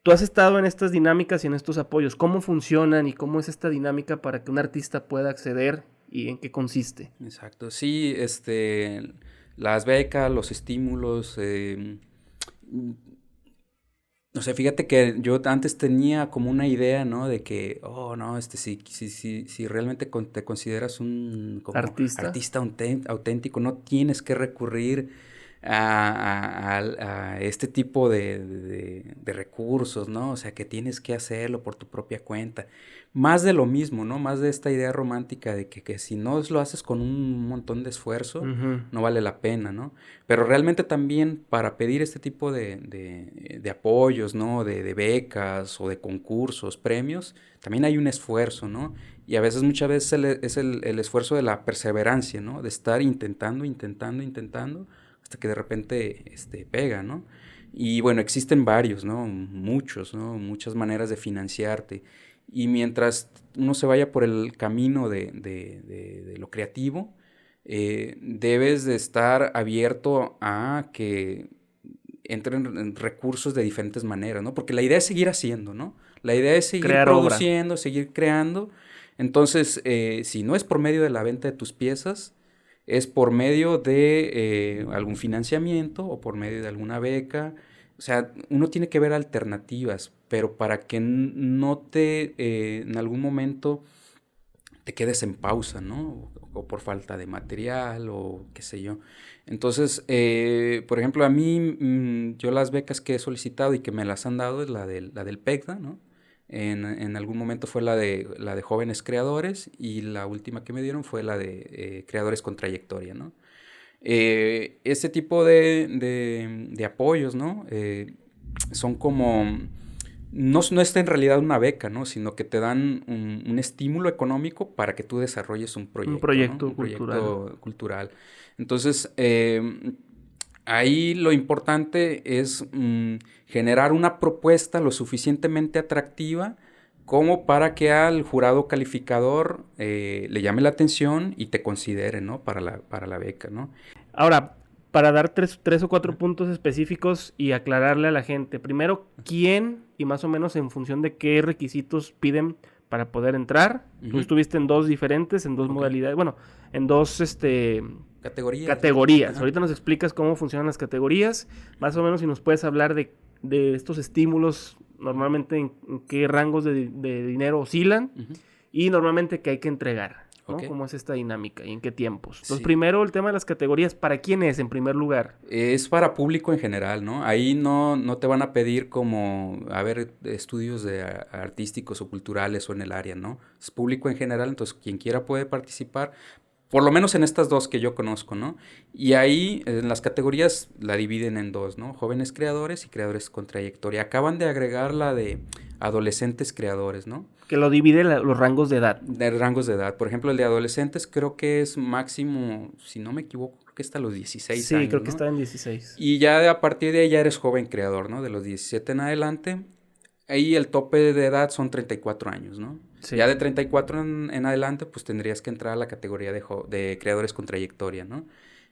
Tú has estado en estas dinámicas y en estos apoyos. ¿Cómo funcionan y cómo es esta dinámica para que un artista pueda acceder y en qué consiste? Exacto, sí, las becas, los estímulos, no sé, fíjate que yo antes tenía como una idea, ¿no? De que, oh, no, si realmente te consideras un como ¿Artista? artista auténtico, no tienes que recurrir a este tipo de recursos, ¿no? O sea, que tienes que hacerlo por tu propia cuenta. Más de lo mismo, ¿no? Más de esta idea romántica de que si no lo haces con un montón de esfuerzo, no vale la pena, ¿no? Pero realmente también para pedir este tipo de apoyos, ¿no? De becas o de concursos, premios, también hay un esfuerzo, ¿no? Y a veces, muchas veces es el esfuerzo de la perseverancia, ¿no? De estar intentando, hasta que de repente pega, ¿no? Y bueno, existen varios, ¿no? Muchos, ¿no? Muchas maneras de financiarte. Y mientras uno se vaya por el camino de lo creativo, debes de estar abierto a que entren recursos de diferentes maneras, ¿no? Porque la idea es seguir haciendo, ¿no? La idea es seguir Crear obra. produciendo, seguir creando. Entonces, si no es por medio de la venta de tus piezas, es por medio de algún financiamiento o por medio de alguna beca. O sea, uno tiene que ver alternativas, pero para que no en algún momento te quedes en pausa, ¿no? O por falta de material o qué sé yo. Entonces, por ejemplo, a mí, yo las becas que he solicitado y que me las han dado es la del PECDA, ¿no? En algún momento fue la de jóvenes creadores y la última que me dieron fue la de creadores con trayectoria, ¿no? Este tipo de apoyos, ¿no? Son como, no es en realidad una beca, ¿no? Sino que te dan un estímulo económico para que tú desarrolles un proyecto, Un proyecto ¿no? Un cultural. proyecto cultural. Entonces, ahí lo importante es generar una propuesta lo suficientemente atractiva como para que al jurado calificador le llame la atención y te considere, ¿no? Para la beca, ¿no? Ahora, para dar tres o cuatro puntos específicos y aclararle a la gente. Primero, ¿quién y más o menos en función de qué requisitos piden para poder entrar? Tú estuviste en dos diferentes, en dos modalidades, bueno, en dos categorías. Ahorita nos explicas cómo funcionan las categorías. Más o menos si nos puedes hablar de estos estímulos, normalmente en qué rangos de dinero oscilan y normalmente qué hay que entregar, ¿no? Okay. ¿Cómo es esta dinámica y en qué tiempos? Entonces, Sí. primero el tema de las categorías, ¿para quién es en primer lugar? Es para público en general, ¿no? Ahí no te van a pedir como, a ver, estudios artísticos o culturales o en el área, ¿no? Es público en general, entonces quien quiera puede participar, por lo menos en estas dos que yo conozco, ¿no? Y ahí en las categorías la dividen en dos, ¿no? Jóvenes creadores y creadores con trayectoria. Acaban de agregar la de adolescentes creadores, ¿no? Que lo divide los rangos de edad. De rangos de edad. Por ejemplo, el de adolescentes creo que es máximo, si no me equivoco, creo que está a los 16 años, Sí, creo que ¿no? está en 16. Y ya a partir de ahí ya eres joven creador, ¿no? De los 17 en adelante. Ahí el tope de edad son 34 años, ¿no? Sí. Ya de 34 en adelante, pues tendrías que entrar a la categoría de creadores con trayectoria, ¿no?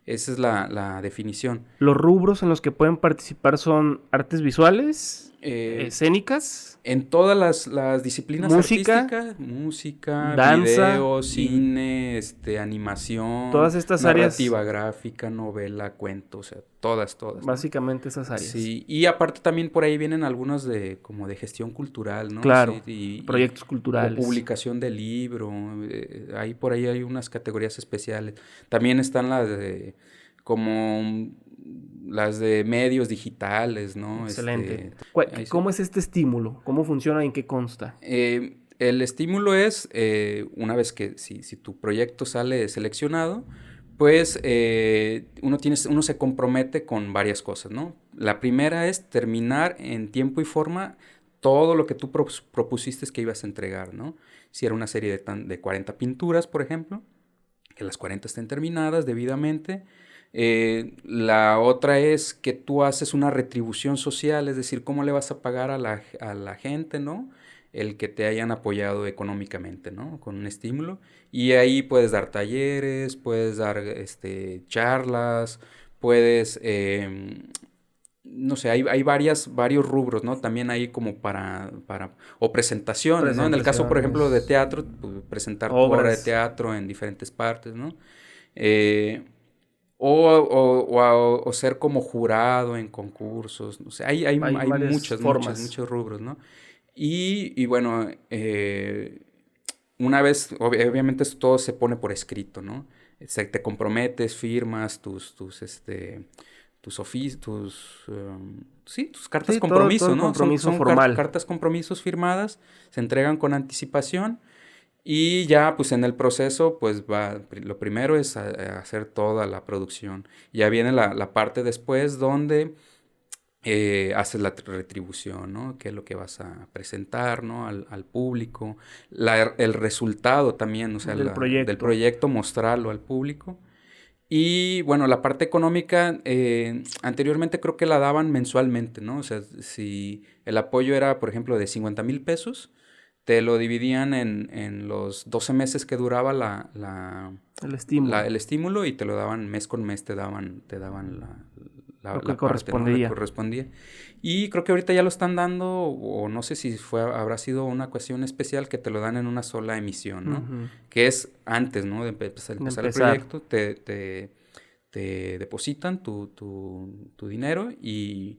Esa es la definición. Los rubros en los que pueden participar son artes visuales, escénicas, en todas las disciplinas artísticas, música, danza, video, cine, animación, todas estas narrativa áreas, gráfica, novela, cuento, o sea, todas, ¿no? Básicamente esas áreas. Sí, y aparte también por ahí vienen algunos como de gestión cultural, ¿no? Claro, Sí, proyectos culturales. O publicación de libro, ahí por ahí hay unas categorías especiales. También están las de medios digitales, ¿no? Excelente. ¿Cómo es este estímulo? ¿Cómo funciona y en qué consta? El estímulo es, una vez que si tu proyecto sale seleccionado, pues uno se compromete con varias cosas, ¿no? La primera es terminar en tiempo y forma todo lo que tú propusiste que ibas a entregar, ¿no? Si era una serie de 40 pinturas, por ejemplo, que las 40 estén terminadas debidamente. La otra es que tú haces una retribución social, es decir, cómo le vas a pagar a la gente, ¿no? el que te hayan apoyado económicamente, ¿no? Con un estímulo. Y ahí puedes dar talleres, puedes dar charlas, puedes, no sé, hay varios rubros, ¿no? También hay como o presentaciones, ¿no? En el caso, por ejemplo, de Presentaciones, teatro, pues, presentar tu obra de obras. teatro en diferentes partes, ¿no? Eh, o ser como jurado en concursos, no sé, Hay hay varias formas. muchos rubros, ¿no? Y bueno, una vez, obviamente esto todo se pone por escrito, ¿no? Te comprometes, firmas tus cartas Sí, todo compromiso, el ¿no? compromiso Son formal. cartas compromisos firmadas, se entregan con anticipación y ya pues en el proceso pues lo primero es hacer toda la producción. Ya viene la parte después donde haces la retribución, ¿no? ¿Qué es lo que vas a presentar, ¿no? Al público. El resultado también, o sea, Del del proyecto. proyecto, mostrarlo al público. Y bueno, la parte económica, anteriormente creo que la daban mensualmente, ¿no? O sea, si el apoyo era, por ejemplo, de 50,000 pesos, te lo dividían en los 12 meses que duraba El estímulo. el estímulo y te lo daban mes con mes, te daban Lo que la parte, ¿no? Le correspondería. correspondía. Y creo que ahorita ya lo están dando, o no sé si habrá sido una cuestión especial que te lo dan en una sola emisión, ¿no? Ujú. Que es antes, ¿no? De De empezar el empezar. proyecto, te depositan tu dinero y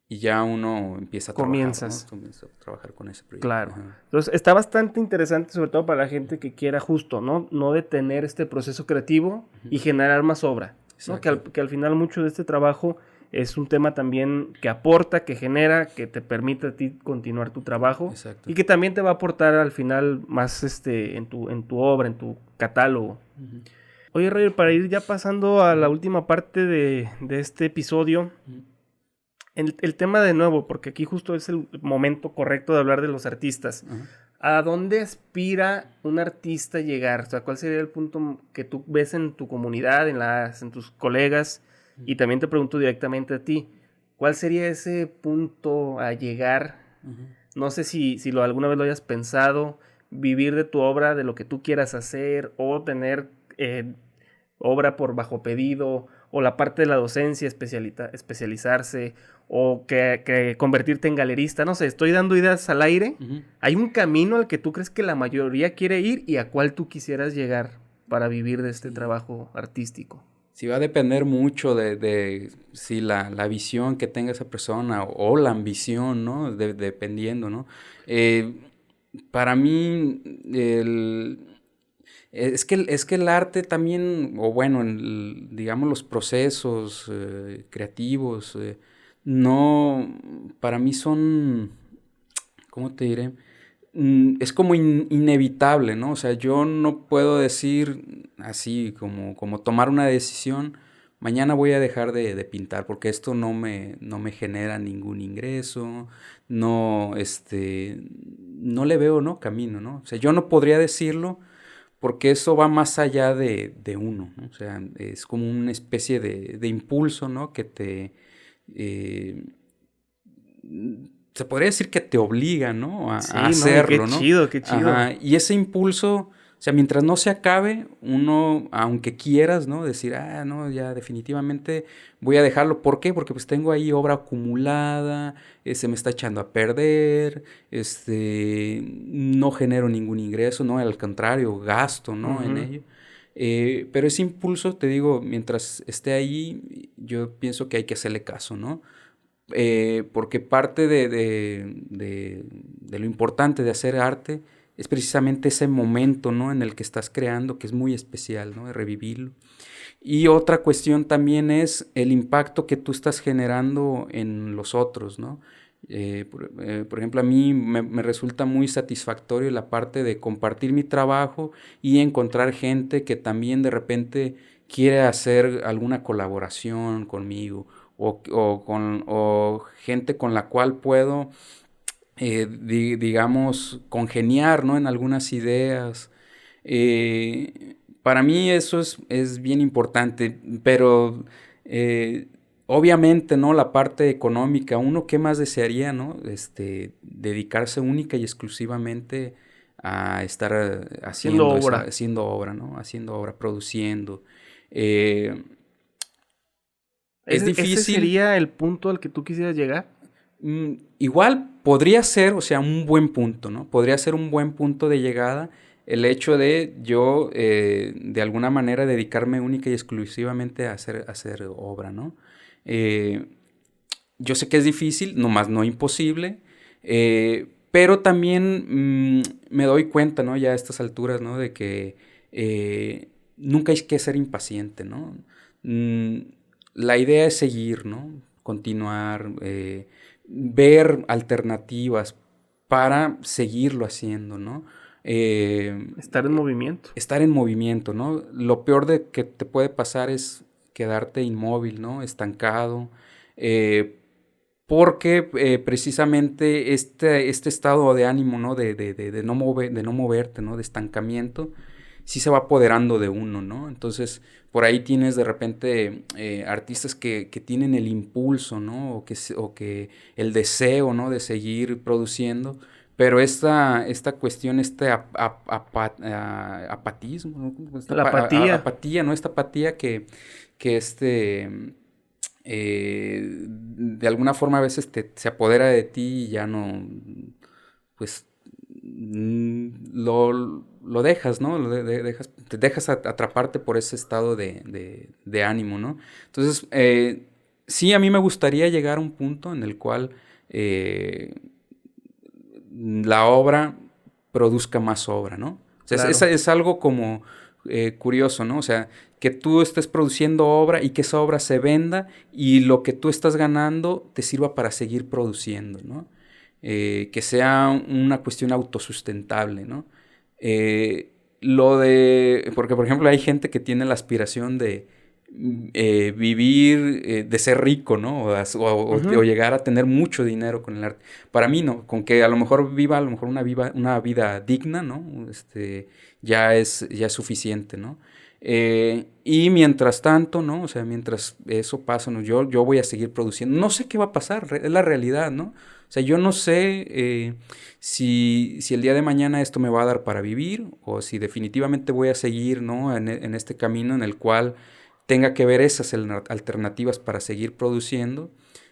ya uno empieza a trabajar, ¿no? Comienzas. Comienza a trabajar con ese proyecto. Claro. Ajá. Entonces está bastante interesante, sobre todo para la gente que quiera justo, ¿no? No detener este proceso creativo Ujú. y generar más obra, ¿no? Exacto. Que al final mucho de este trabajo es un tema también que aporta, que genera, que te permite a ti continuar tu trabajo Exacto. y que también te va a aportar al final más en tu obra, en tu catálogo. Ujú. Oye, Roger, para ir ya pasando a la última parte de este episodio, Ujú. el tema de nuevo, porque aquí justo es el momento correcto de hablar de los artistas. Ajá. ¿A dónde aspira un artista a llegar? O sea, ¿cuál sería el punto que tú ves en tu comunidad, en tus colegas? Y también te pregunto directamente a ti, ¿cuál sería ese punto a llegar? Ujú. No sé si alguna vez lo hayas pensado, vivir de tu obra, de lo que tú quieras hacer, o tener obra por bajo pedido, o la parte de la docencia, especializarse, o que convertirte en galerista. No sé, estoy dando ideas al aire. Ujú. ¿Hay un camino al que tú crees que la mayoría quiere ir y a cuál tú quisieras llegar para vivir de este Sí. trabajo artístico? Sí, va a depender mucho de si la visión que tenga esa persona o la ambición, ¿no? Dependiendo, ¿no? Eh, para mí, es que el arte también, o bueno, digamos los procesos creativos, no, para mí son, ¿cómo te diré? Es como inevitable, ¿no? O sea, yo no puedo decir así como tomar una decisión, mañana voy a dejar de pintar porque esto no me genera ningún ingreso, no, no le veo, ¿no? Camino, ¿no? O sea, yo no podría decirlo porque eso va más allá de uno, ¿no? O sea, es como una especie de impulso, ¿no? Que eh, se podría decir que te obliga, ¿no? A Sí, ¿no? Y qué hacerlo, ¿no? chido, qué chido. Ajá. Y ese impulso, o sea, mientras no se acabe, uno, aunque quieras, ¿no? Decir, no, ya definitivamente voy a dejarlo. ¿Por qué? Porque pues tengo ahí obra acumulada, se me está echando a perder, no genero ningún ingreso, ¿no? Al contrario, gasto, ¿no? En Ujú. ello. Pero ese impulso, te digo, mientras esté ahí, yo pienso que hay que hacerle caso, ¿no? Porque parte de lo importante de hacer arte es precisamente ese momento, ¿no? En el que estás creando, que es muy especial, ¿no? De revivirlo. Y otra cuestión también es el impacto que tú estás generando en los otros, ¿no? Por ejemplo, a mí me resulta muy satisfactorio la parte de compartir mi trabajo y encontrar gente que también de repente quiere hacer alguna colaboración conmigo o gente con la cual puedo, digamos, congeniar, ¿no? En algunas ideas. Para mí eso es bien importante, pero obviamente, ¿no? La parte económica, uno qué más desearía, ¿no? Dedicarse única y exclusivamente a estar Haciendo obra. haciendo obra, ¿no? Haciendo obra, produciendo. Eh, es Ese difícil. sería el punto al que tú quisieras llegar. Igual podría ser, o sea, un buen punto, ¿no? Podría ser un buen punto de llegada el hecho de yo, de alguna manera, dedicarme única y exclusivamente a hacer obra, ¿no? Eh, yo sé que es difícil, nomás no imposible, pero también me doy cuenta, ¿no? Ya a estas alturas, ¿no? De que nunca hay que ser impaciente, ¿no? Mm, la idea es seguir, ¿no? Continuar, ver alternativas para seguirlo haciendo, ¿no? Eh, Estar en movimiento. estar en movimiento, ¿no? Lo peor de que te puede pasar es quedarte inmóvil, ¿no? Estancado. eh, Porque precisamente este estado de ánimo, ¿no? De no moverte, ¿no? De estancamiento, sí se va apoderando de uno, ¿no? Entonces, por ahí tienes de repente artistas que tienen el impulso, ¿no? O que el deseo, ¿no? De seguir produciendo, pero esta cuestión, apatismo, ¿no? La apatía. Apatía, ¿no? Esta apatía que de alguna forma a veces se apodera de ti y ya no, pues lo dejas, ¿no? Te dejas atraparte por ese estado de ánimo, ¿no? Entonces, sí, a mí me gustaría llegar a un punto en el cual eh, la obra produzca más obra, ¿no? O sea, Claro. es algo como curioso, ¿no? O sea, que tú estés produciendo obra y que esa obra se venda y lo que tú estás ganando te sirva para seguir produciendo, ¿no? Que sea una cuestión autosustentable, ¿no? Porque por ejemplo hay gente que tiene la aspiración de vivir, de ser rico, ¿no? O Ujú. llegar a tener mucho dinero con el arte. Para mí no, con que a lo mejor viva a lo mejor una vida digna, ¿no? Ya es suficiente, ¿no? Y mientras tanto, ¿no? O sea, mientras eso pasa, ¿no? Yo voy a seguir produciendo. No sé qué va a pasar, es la realidad, ¿no? O sea, yo no sé si el día de mañana esto me va a dar para vivir o si definitivamente voy a seguir, ¿no? En este camino en el cual tenga que ver esas alternativas para seguir produciendo,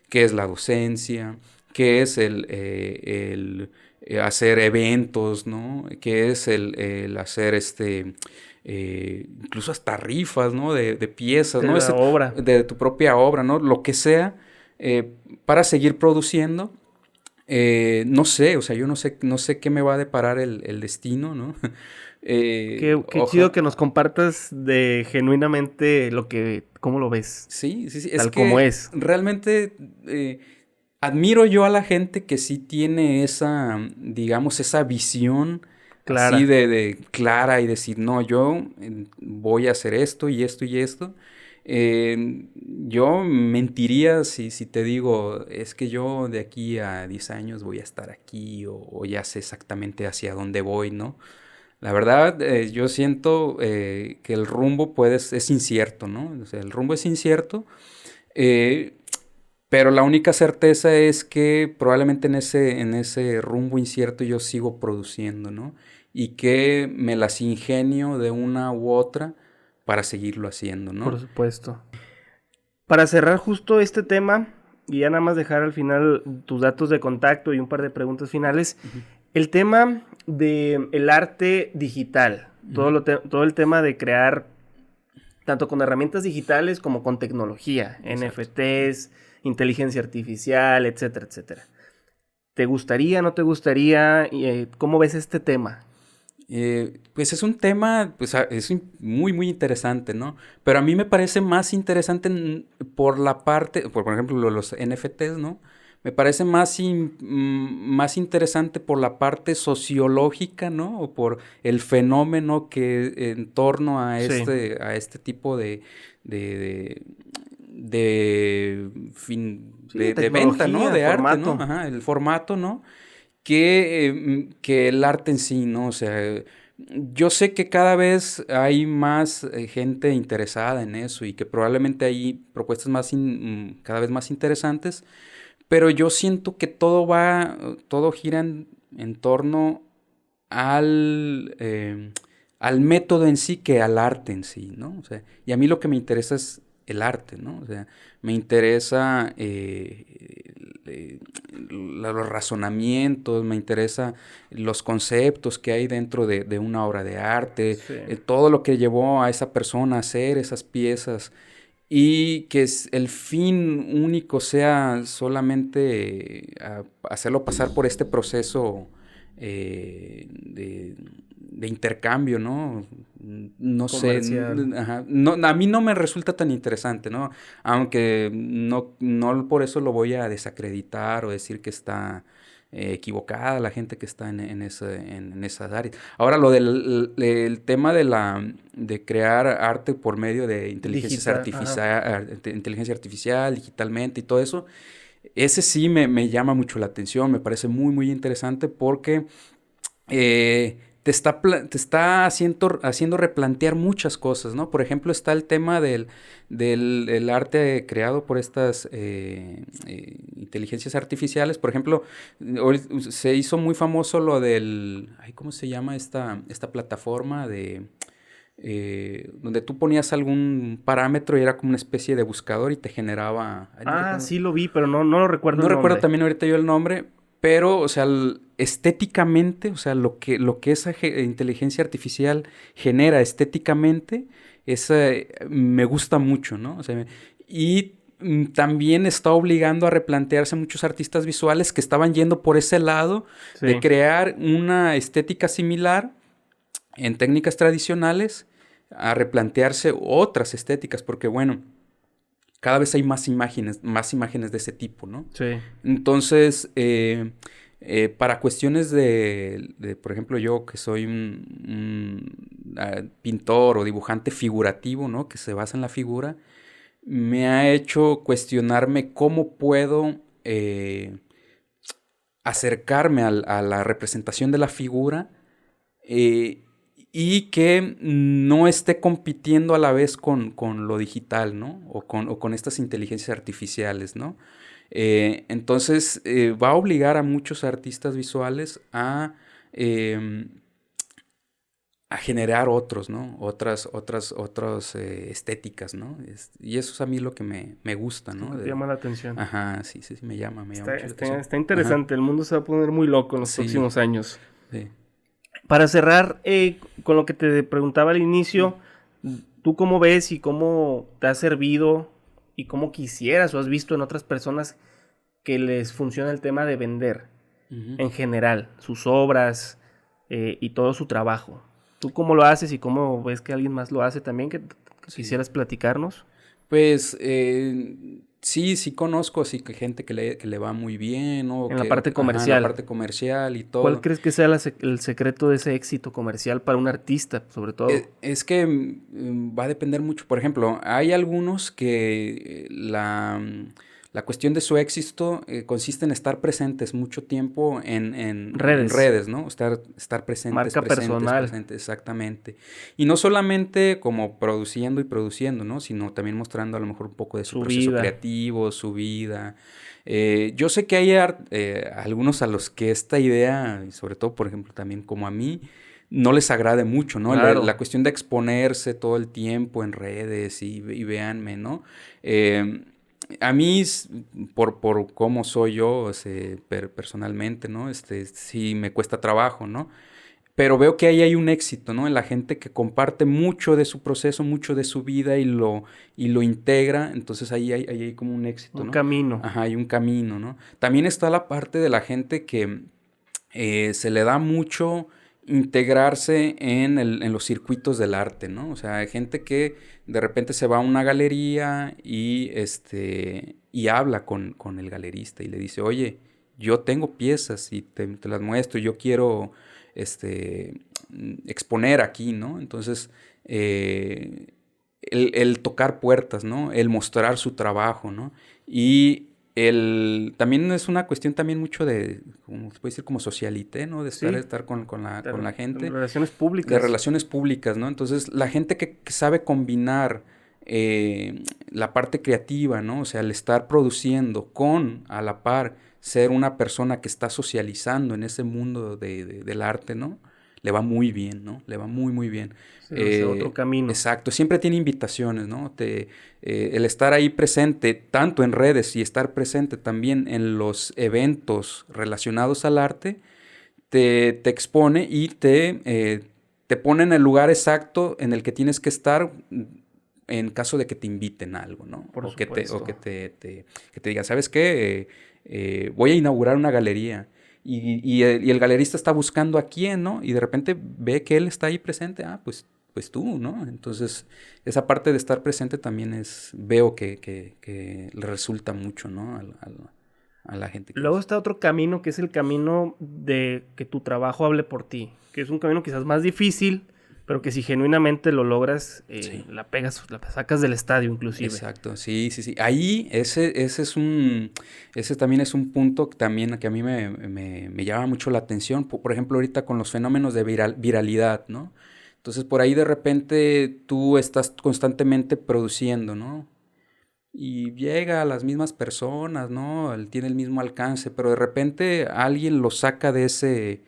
que es la docencia, que es el hacer eventos, ¿no? Que es el hacer incluso hasta rifas, ¿no? De piezas, De ¿no? la obra. De tu propia obra, ¿no? Lo que sea, para seguir produciendo. No sé, o sea, yo no sé qué me va a deparar el destino, ¿no? Qué chido que nos compartas de genuinamente cómo lo ves, Sí, sí, sí. Es tal como que es. realmente admiro yo a la gente que sí tiene digamos, esa visión así Clara. de clara y decir, no, yo voy a hacer esto y esto y esto. Yo mentiría si te digo, es que yo de aquí a 10 años voy a estar aquí o ya sé exactamente hacia dónde voy, ¿no? La verdad, yo siento que el rumbo es incierto, ¿no? O sea, el rumbo es incierto, eh, pero la única certeza es que probablemente en ese rumbo incierto yo sigo produciendo, ¿no? Y que me las ingenio de una u otra para seguirlo haciendo, Por ¿no? supuesto. Para cerrar justo este tema y ya nada más dejar al final tus datos de contacto y un par de preguntas finales, Ujú, el tema de el arte digital, ujú, todo el tema de crear tanto con herramientas digitales como con tecnología, exacto. NFTs, inteligencia artificial, etcétera, etcétera. ¿Te gustaría, no te gustaría? ¿Cómo ves este tema? Pues es un tema, pues muy, muy interesante, ¿no? Pero a mí me parece más interesante por la parte, por ejemplo, los NFTs, ¿no? Me parece más interesante por la parte sociológica, ¿no? O por el fenómeno que en torno Sí, a este tipo de, de, sí, de de venta, ¿no? tecnología, De arte, ¿no? formato. Ajá, el formato, ¿no? Que el arte en sí, ¿no? O sea, yo sé que cada vez hay más gente interesada en eso y que probablemente hay propuestas cada vez más interesantes, pero yo siento que todo gira en torno al método en sí que al arte en sí, ¿no? O sea, y a mí lo que me interesa es el arte, ¿no? O sea, me interesa los razonamientos, me interesa los conceptos que hay dentro de una obra de arte, Sí. todo lo que llevó a esa persona a hacer esas piezas y que el fin único sea solamente hacerlo pasar por este proceso de intercambio, ¿no? No sé, Comercial. ajá, no, a mí no me resulta tan interesante, ¿no? Aunque no por eso lo voy a desacreditar o decir que está equivocada la gente que está en esas áreas. Ahora, lo del el tema de crear arte por medio de Digital. Ajá. inteligencia artificial, digitalmente y todo eso, ese sí me llama mucho la atención, me parece muy, muy interesante porque te está haciendo replantear muchas cosas, ¿no? Por ejemplo, está el tema del arte creado por estas inteligencias artificiales. Por ejemplo, se hizo muy famoso lo ay, ¿cómo se llama esta plataforma donde tú ponías algún parámetro y era como una especie de buscador y te generaba... Ay, no Ah, recuerdo. sí lo vi, pero no lo recuerdo No el recuerdo nombre. también ahorita yo el nombre, pero, o sea, estéticamente, o sea, lo que esa inteligencia artificial genera estéticamente, me gusta mucho, ¿no? O sea, y también está obligando a replantearse muchos artistas visuales que estaban yendo por ese lado de Sí. crear una estética similar en técnicas tradicionales, a replantearse otras estéticas, porque bueno, cada vez hay más imágenes de ese tipo, ¿no? Sí. Entonces, para cuestiones por ejemplo, yo que soy un pintor o dibujante figurativo, ¿no? Que se basa en la figura, me ha hecho cuestionarme cómo puedo acercarme a la representación de la figura eh, y que no esté compitiendo a la vez con lo digital, ¿no? O con estas inteligencias artificiales, ¿no? Entonces va a obligar a muchos artistas visuales eh, a generar otros, ¿no? Otras estéticas, ¿no? Y eso es a mí lo que me gusta, Es lo ¿no? que te llama la atención. Ajá, sí, sí, sí, me llama mucho la atención. Está Ajá, interesante. El mundo se va a poner muy loco en los sí, próximos años. sí. Para cerrar con lo que te preguntaba al inicio, ¿tú cómo ves y cómo te ha servido y cómo quisieras o has visto en otras personas que les funciona el tema de vender Ujú. en general, sus obras y todo su trabajo? ¿Tú cómo lo haces y cómo ves que alguien más lo hace también? Que Sí. quisieras platicarnos. Pues sí conozco así que gente que le va muy bien, ¿no? En la parte Ajá, en la comercial. parte comercial y ¿Cuál todo. crees que sea el secreto de ese éxito comercial para un artista, sobre todo? Es que va a depender mucho. Por ejemplo, hay algunos que la cuestión de su éxito consiste en estar presentes mucho tiempo en Redes, redes, ¿no? Estar presentes, marca presentes, personal, presentes, exactamente. Y no solamente como produciendo y produciendo, ¿no? Sino también mostrando a lo mejor un poco de su su proceso vida. creativo, su vida. Yo sé que hay algunos a los que esta idea, y sobre todo, por ejemplo, también como a mí, no les agrade mucho, ¿no? La Claro, cuestión de exponerse todo el tiempo en redes y véanme, ¿no? Eh, a mí, por cómo soy yo, personalmente, ¿no? Sí me cuesta trabajo, ¿no? Pero veo que ahí hay un éxito, ¿no? En la gente que comparte mucho de su proceso, mucho de su vida y lo integra, entonces ahí hay como un éxito, un ¿no? camino. Ajá, hay un camino, ¿no? También está la parte de la gente que se le da mucho integrarse en los circuitos del arte, ¿no? O sea, hay gente que de repente se va a una galería y habla con el galerista y le dice, oye, yo tengo piezas y te las muestro, yo quiero exponer aquí, ¿no? Entonces, el tocar puertas, ¿no? El mostrar su trabajo, ¿no? Y También es una cuestión también mucho de, como se puede decir, como socialité, ¿no? De estar con la gente. De relaciones públicas. De relaciones públicas, ¿no? Entonces, la gente que sabe combinar la parte creativa, ¿no? O sea, el estar produciendo con, a la par, ser una persona que está socializando en ese mundo del arte, ¿no? Le va muy bien, ¿no? Le va muy, muy bien. Es otro camino. Exacto. Siempre tiene invitaciones, ¿no? El estar ahí presente, tanto en redes y estar presente también en los eventos relacionados al arte, te expone y te pone en el lugar exacto en el que tienes que estar en caso de que te inviten a algo, ¿no? Por o supuesto. que te digan, ¿sabes qué? Voy a inaugurar una galería. Y el galerista está buscando a quién, ¿no? Y de repente ve que él está ahí presente. Pues tú, ¿no? Entonces, esa parte de estar presente también veo que le resulta mucho, ¿no? A la gente. Luego está otro camino, que es el camino de que tu trabajo hable por ti. Que es un camino quizás más difícil, pero que si genuinamente lo logras, Sí. la sacas del estadio inclusive. Exacto, sí. Ahí ese también es un punto que también que a mí me llama mucho la atención. Por ejemplo, ahorita con los fenómenos de viralidad, ¿no? Entonces, por ahí de repente tú estás constantemente produciendo, ¿no? Y llega a las mismas personas, ¿no? Tiene el mismo alcance, pero de repente alguien lo saca de ese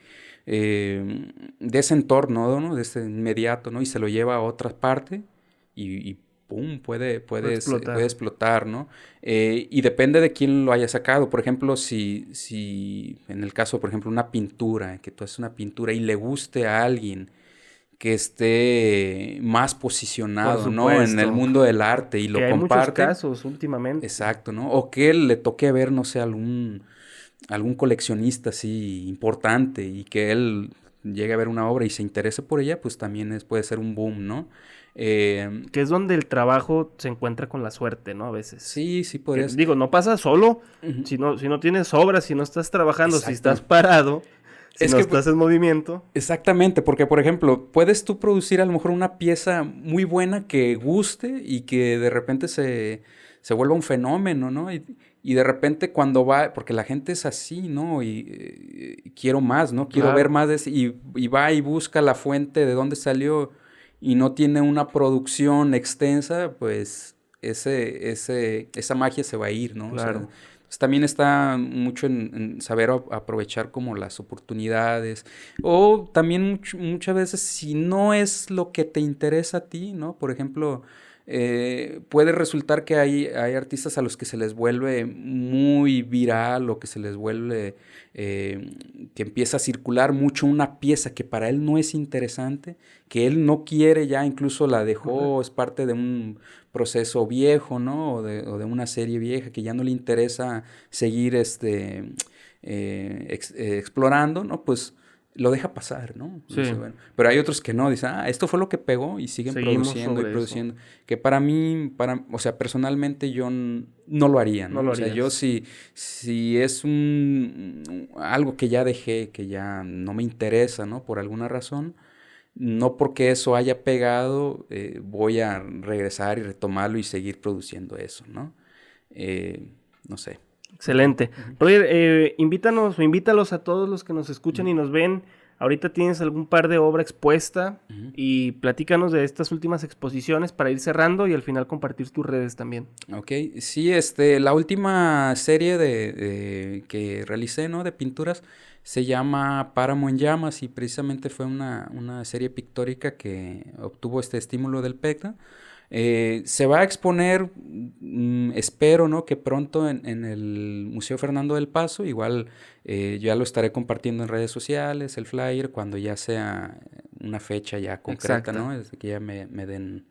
entorno, ¿no? De ese inmediato, ¿no? Y se lo lleva a otra parte y ¡pum! Puede explotar, ¿no? Y depende de quién lo haya sacado. Por ejemplo, si en el caso, por ejemplo, una pintura, que tú haces una pintura y le guste a alguien que esté más posicionado, ¿no? En el mundo del arte y lo que hay comparte. Hay muchos casos últimamente. Exacto, ¿no? O que le toque ver, no sé, algún coleccionista así importante y que él llegue a ver una obra y se interese por ella, pues también puede ser un boom, ¿no? Que es donde el trabajo se encuentra con la suerte, ¿no? A veces. Sí, podría ser. Digo, no pasa solo. Uh-huh. Si no tienes obras, si no estás trabajando, Exacto. si estás parado, si no estás en movimiento. Exactamente, porque por ejemplo, puedes tú producir a lo mejor una pieza muy buena que guste y que de repente se vuelva un fenómeno, ¿no? Y de repente cuando va, porque la gente es así, ¿no? Y quiero más, ¿no? Quiero ver más de ese, y va y busca la fuente de dónde salió y no tiene una producción extensa, pues esa magia se va a ir, ¿no? Claro. O sea, pues también está mucho en saber aprovechar como las oportunidades. O también muchas veces si no es lo que te interesa a ti, ¿no? Por ejemplo, puede resultar que hay artistas a los que se les vuelve muy viral o que se les vuelve, que empieza a circular mucho una pieza que para él no es interesante, que él no quiere ya, incluso la dejó, es parte de un proceso viejo, ¿no? O de una serie vieja que ya no le interesa seguir explorando, ¿no? Pues lo deja pasar, ¿no? Sí. Dice, bueno. Pero hay otros que no, dicen, esto fue lo que pegó y seguimos produciendo y produciendo. Eso. Que para mí, o sea, personalmente yo no lo haría, ¿no? O sea, yo si es algo que ya dejé, que ya no me interesa, ¿no? Por alguna razón, no porque eso haya pegado, voy a regresar y retomarlo y seguir produciendo eso, ¿no? No sé. Excelente. Roger, invítalos a todos los que nos escuchan y nos ven. Ahorita tienes algún par de obra expuesta y platícanos de estas últimas exposiciones para ir cerrando y al final compartir tus redes también. Ok, sí, la última serie que realicé, ¿no? De pinturas se llama Páramo en Llamas y precisamente fue una serie pictórica que obtuvo este estímulo del PECTA. Se va a exponer, espero, ¿no? Que pronto en el Museo Fernando del Paso, igual ya lo estaré compartiendo en redes sociales, el flyer, cuando ya sea una fecha ya concreta, exacto, ¿no? Desde que ya me den,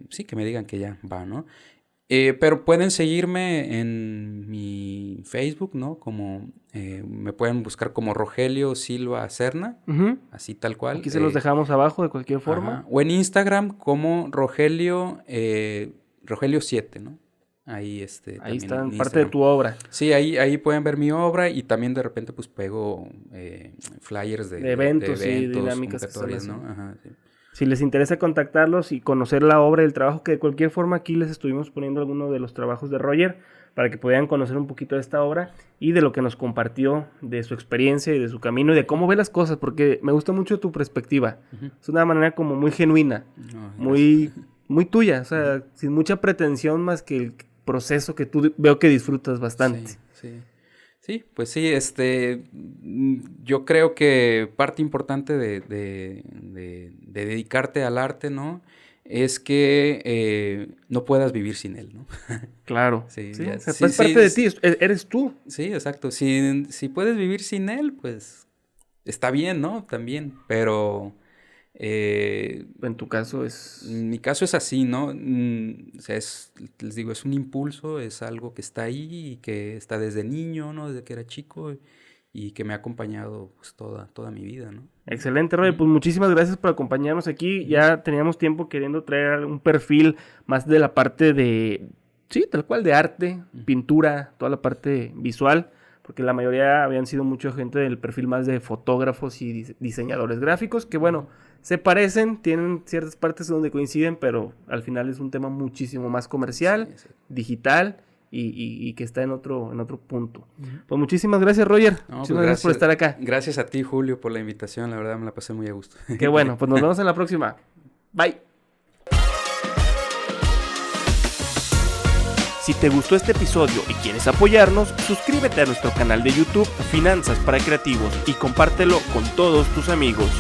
sí, que me digan que ya va, ¿no? Pero pueden seguirme en mi Facebook, ¿no? Me pueden buscar como Rogelio Silva Serna, así tal cual. Aquí se los dejamos abajo de cualquier forma. Ajá. O en Instagram como Rogelio 7, ¿no? Ahí ahí está parte de tu obra. Sí, ahí pueden ver mi obra y también de repente pues pego flyers de eventos y dinámicas, ¿no? Ajá, sí. Si les interesa contactarlos y conocer la obra y el trabajo, que de cualquier forma aquí les estuvimos poniendo alguno de los trabajos de Roger para que pudieran conocer un poquito de esta obra y de lo que nos compartió, de su experiencia y de su camino y de cómo ve las cosas, porque me gusta mucho tu perspectiva. Ujú. Es una manera como muy genuina, No, muy, muy tuya, o sea, sin mucha pretensión más que el proceso que tú veo que disfrutas bastante. Sí, sí. Sí, pues sí, yo creo que parte importante de dedicarte al arte, ¿no? Es que no puedas vivir sin él, ¿no? Claro. Sí, Sí, ya, o sea, sí, es parte sí, de ti, eres tú. sí, exacto. Si puedes vivir sin él, pues está bien, ¿no? También, pero En tu caso es... mi caso es así, ¿no? O sea, les digo, es un impulso, es algo que está ahí y que está desde niño, ¿no? Desde que era chico y que me ha acompañado pues toda mi vida, ¿no? Excelente, Roy. Pues muchísimas gracias por acompañarnos aquí. Ya teníamos tiempo queriendo traer un perfil más de la parte de, sí, tal cual, de arte, pintura, toda la parte visual, porque la mayoría habían sido mucha gente del perfil más de fotógrafos y diseñadores gráficos, que bueno, se parecen, tienen ciertas partes donde coinciden, pero al final es un tema muchísimo más comercial, Sí. digital y que está en otro punto. Pues muchísimas gracias, Roger. No, Muchísimas pues gracias por estar acá. Gracias a ti, Julio, por la invitación. La verdad me la pasé muy a gusto. Qué bueno, pues nos vemos en la próxima. Bye. Si te gustó este episodio y quieres apoyarnos, suscríbete a nuestro canal de YouTube Finanzas para Creativos y compártelo con todos tus amigos.